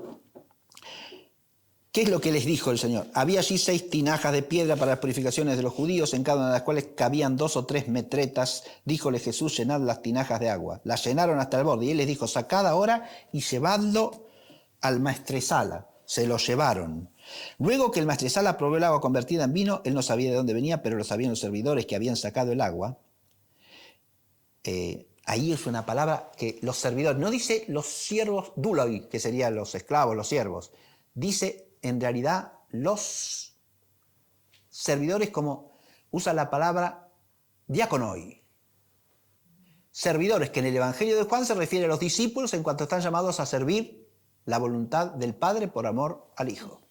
S1: ¿Qué es lo que les dijo el Señor? Había allí 6 tinajas de piedra para las purificaciones de los judíos, en cada una de las cuales cabían 2 o 3 metretas. Díjole Jesús, llenad las tinajas de agua. Las llenaron hasta el borde y Él les dijo, sacad ahora y llevadlo al maestresala. Se lo llevaron. Luego que el maestresala probó el agua convertida en vino, él no sabía de dónde venía, pero lo sabían los servidores que habían sacado el agua. Ahí es una palabra que los servidores, no dice los siervos duloi, que serían los esclavos, los siervos, dice en realidad los servidores, como usa la palabra diaconoi. Servidores, que en el Evangelio de Juan se refiere a los discípulos en cuanto están llamados a servir la voluntad del Padre por amor al Hijo.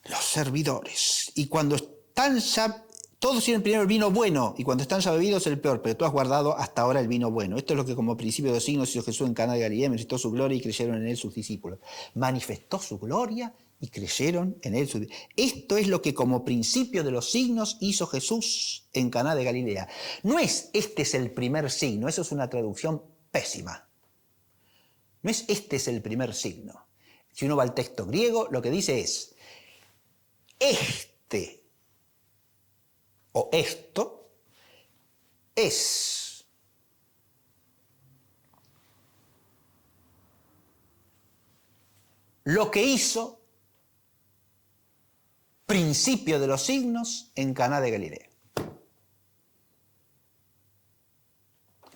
S1: Los servidores. Y cuando están ya, todos tienen primero el vino bueno, y cuando están ya bebidos el peor, pero tú has guardado hasta ahora el vino bueno. Esto es lo que como principio de los signos hizo Jesús en Caná de Galilea, manifestó su gloria y creyeron en él sus discípulos. Manifestó su gloria y creyeron en él sus discípulos. Esto es lo que como principio de los signos hizo Jesús en Caná de Galilea. No es este es el primer signo, eso es una traducción pésima. No es este es el primer signo. Si uno va al texto griego, lo que dice es este o esto es lo que hizo principio de los signos en Caná de Galilea.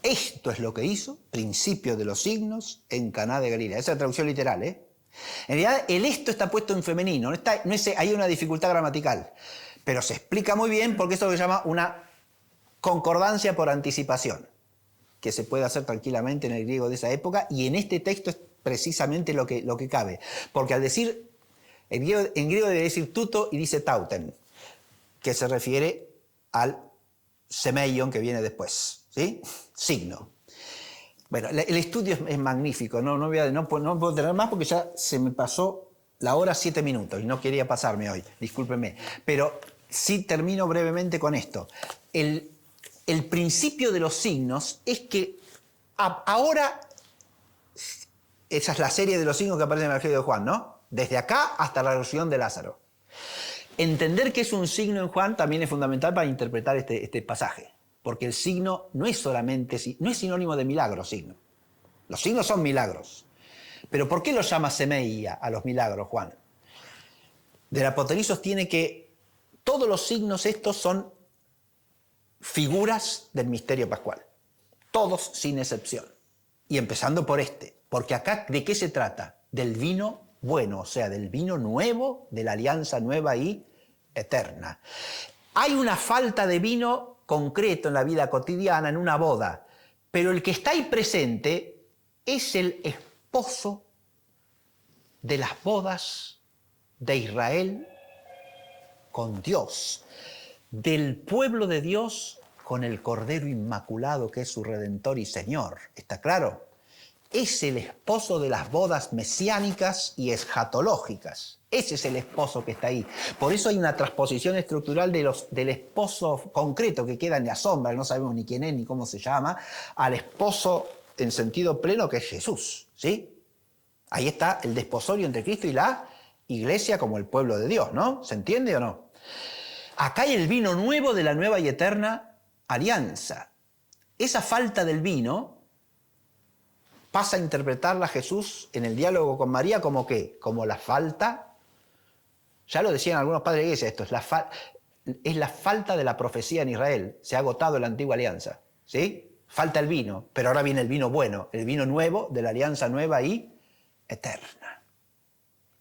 S1: Esto es lo que hizo principio de los signos en Caná de Galilea. Esa es la traducción literal, ¿eh? En realidad, el esto está puesto en femenino, hay una dificultad gramatical, pero se explica muy bien porque eso se llama una concordancia por anticipación, que se puede hacer tranquilamente en el griego de esa época, y en este texto es precisamente lo que cabe, porque al decir, en griego debe decir tuto y dice tauten, que se refiere al semeion que viene después, ¿sí? Signo. Bueno, el estudio es magnífico, no puedo tener más porque ya se me pasó la hora 7 minutos y no quería pasarme hoy, discúlpenme. Pero sí termino brevemente con esto. El principio de los signos es que ahora, esa es la serie de los signos que aparece en el Evangelio de Juan, ¿no? Desde acá hasta la resurrección de Lázaro. Entender que es un signo en Juan también es fundamental para interpretar este pasaje. Porque el signo no es sinónimo de milagro, signo. Los signos son milagros. Pero ¿por qué los llama semeia a los milagros, Juan? De la apoteosis sostiene que todos los signos estos son figuras del misterio pascual. Todos sin excepción. Y empezando por Porque acá, ¿de qué se trata? Del vino bueno, o sea, del vino nuevo, de la alianza nueva y eterna. Hay una falta de vino concreto en la vida cotidiana, en una boda, pero el que está ahí presente es el esposo de las bodas de Israel con Dios, del pueblo de Dios con el Cordero Inmaculado que es su Redentor y Señor. ¿Está claro? Es el esposo de las bodas mesiánicas y escatológicas. Ese es el esposo que está ahí. Por eso hay una transposición estructural del esposo concreto que queda en la sombra, no sabemos ni quién es ni cómo se llama, al esposo en sentido pleno que es Jesús, ¿sí? Ahí está el desposorio entre Cristo y la Iglesia como el pueblo de Dios, ¿no? ¿Se entiende o no? Acá hay el vino nuevo de la nueva y eterna alianza. Esa falta del vino pasa a interpretarla Jesús en el diálogo con María como ¿qué? Como la falta, ya lo decían algunos padres de iglesia, esto es la falta de la profecía en Israel. Se ha agotado la antigua alianza, ¿sí? Falta el vino, pero ahora viene el vino bueno, el vino nuevo de la alianza nueva y eterna.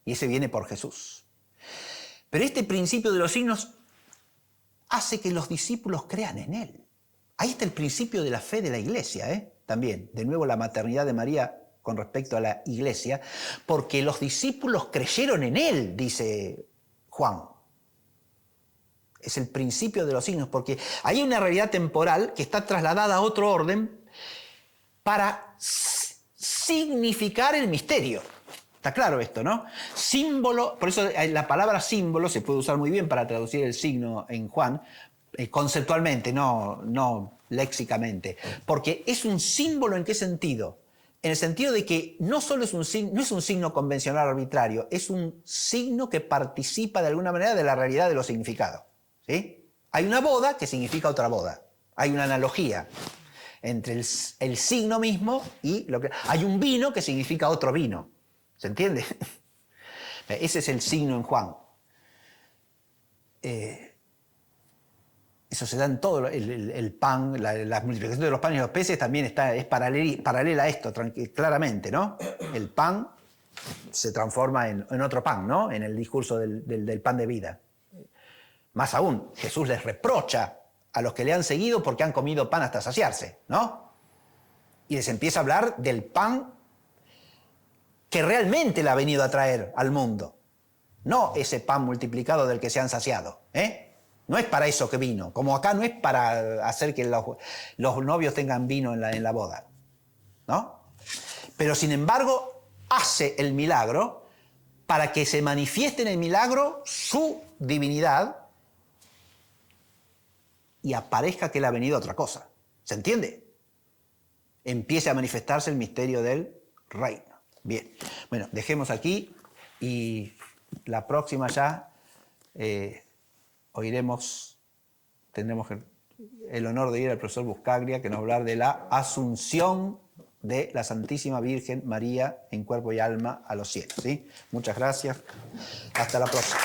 S1: Y ese viene por Jesús. Pero este principio de los signos hace que los discípulos crean en Él. Ahí está el principio de la fe de la Iglesia, también. De nuevo la maternidad de María con respecto a la Iglesia, porque los discípulos creyeron en Él, dice Juan. Es el principio de los signos, porque hay una realidad temporal que está trasladada a otro orden para significar el misterio. Está claro esto, ¿no? Símbolo, por eso la palabra símbolo se puede usar muy bien para traducir el signo en Juan, conceptualmente, no léxicamente. Porque es un símbolo, ¿en qué sentido? En el sentido de que no solo es un signo convencional arbitrario, es un signo que participa de alguna manera de la realidad de los significados, ¿sí? Hay una boda que significa otra boda. Hay una analogía entre el signo mismo y lo que... Hay un vino que significa otro vino. ¿Se entiende? Ese es el signo en Juan. Eso se da en todo. El pan, la multiplicación de los panes y los peces también es paralela a esto, claramente, ¿no? El pan se transforma en otro pan, ¿no? En el discurso del pan de vida. Más aún, Jesús les reprocha a los que le han seguido porque han comido pan hasta saciarse, ¿no? Y les empieza a hablar del pan que realmente le ha venido a traer al mundo. No ese pan multiplicado del que se han saciado. No es para eso que vino. Como acá no es para hacer que los novios tengan vino en la boda. ¿No? Pero sin embargo, hace el milagro para que se manifieste en el milagro su divinidad y aparezca que le ha venido otra cosa. ¿Se entiende? Empiece a manifestarse el misterio del reino. Bien, bueno, dejemos aquí y la próxima ya tendremos el honor de ir al profesor Buscaglia que nos va a hablar de la asunción de la Santísima Virgen María en cuerpo y alma a los cielos, ¿sí? Muchas gracias, hasta la próxima.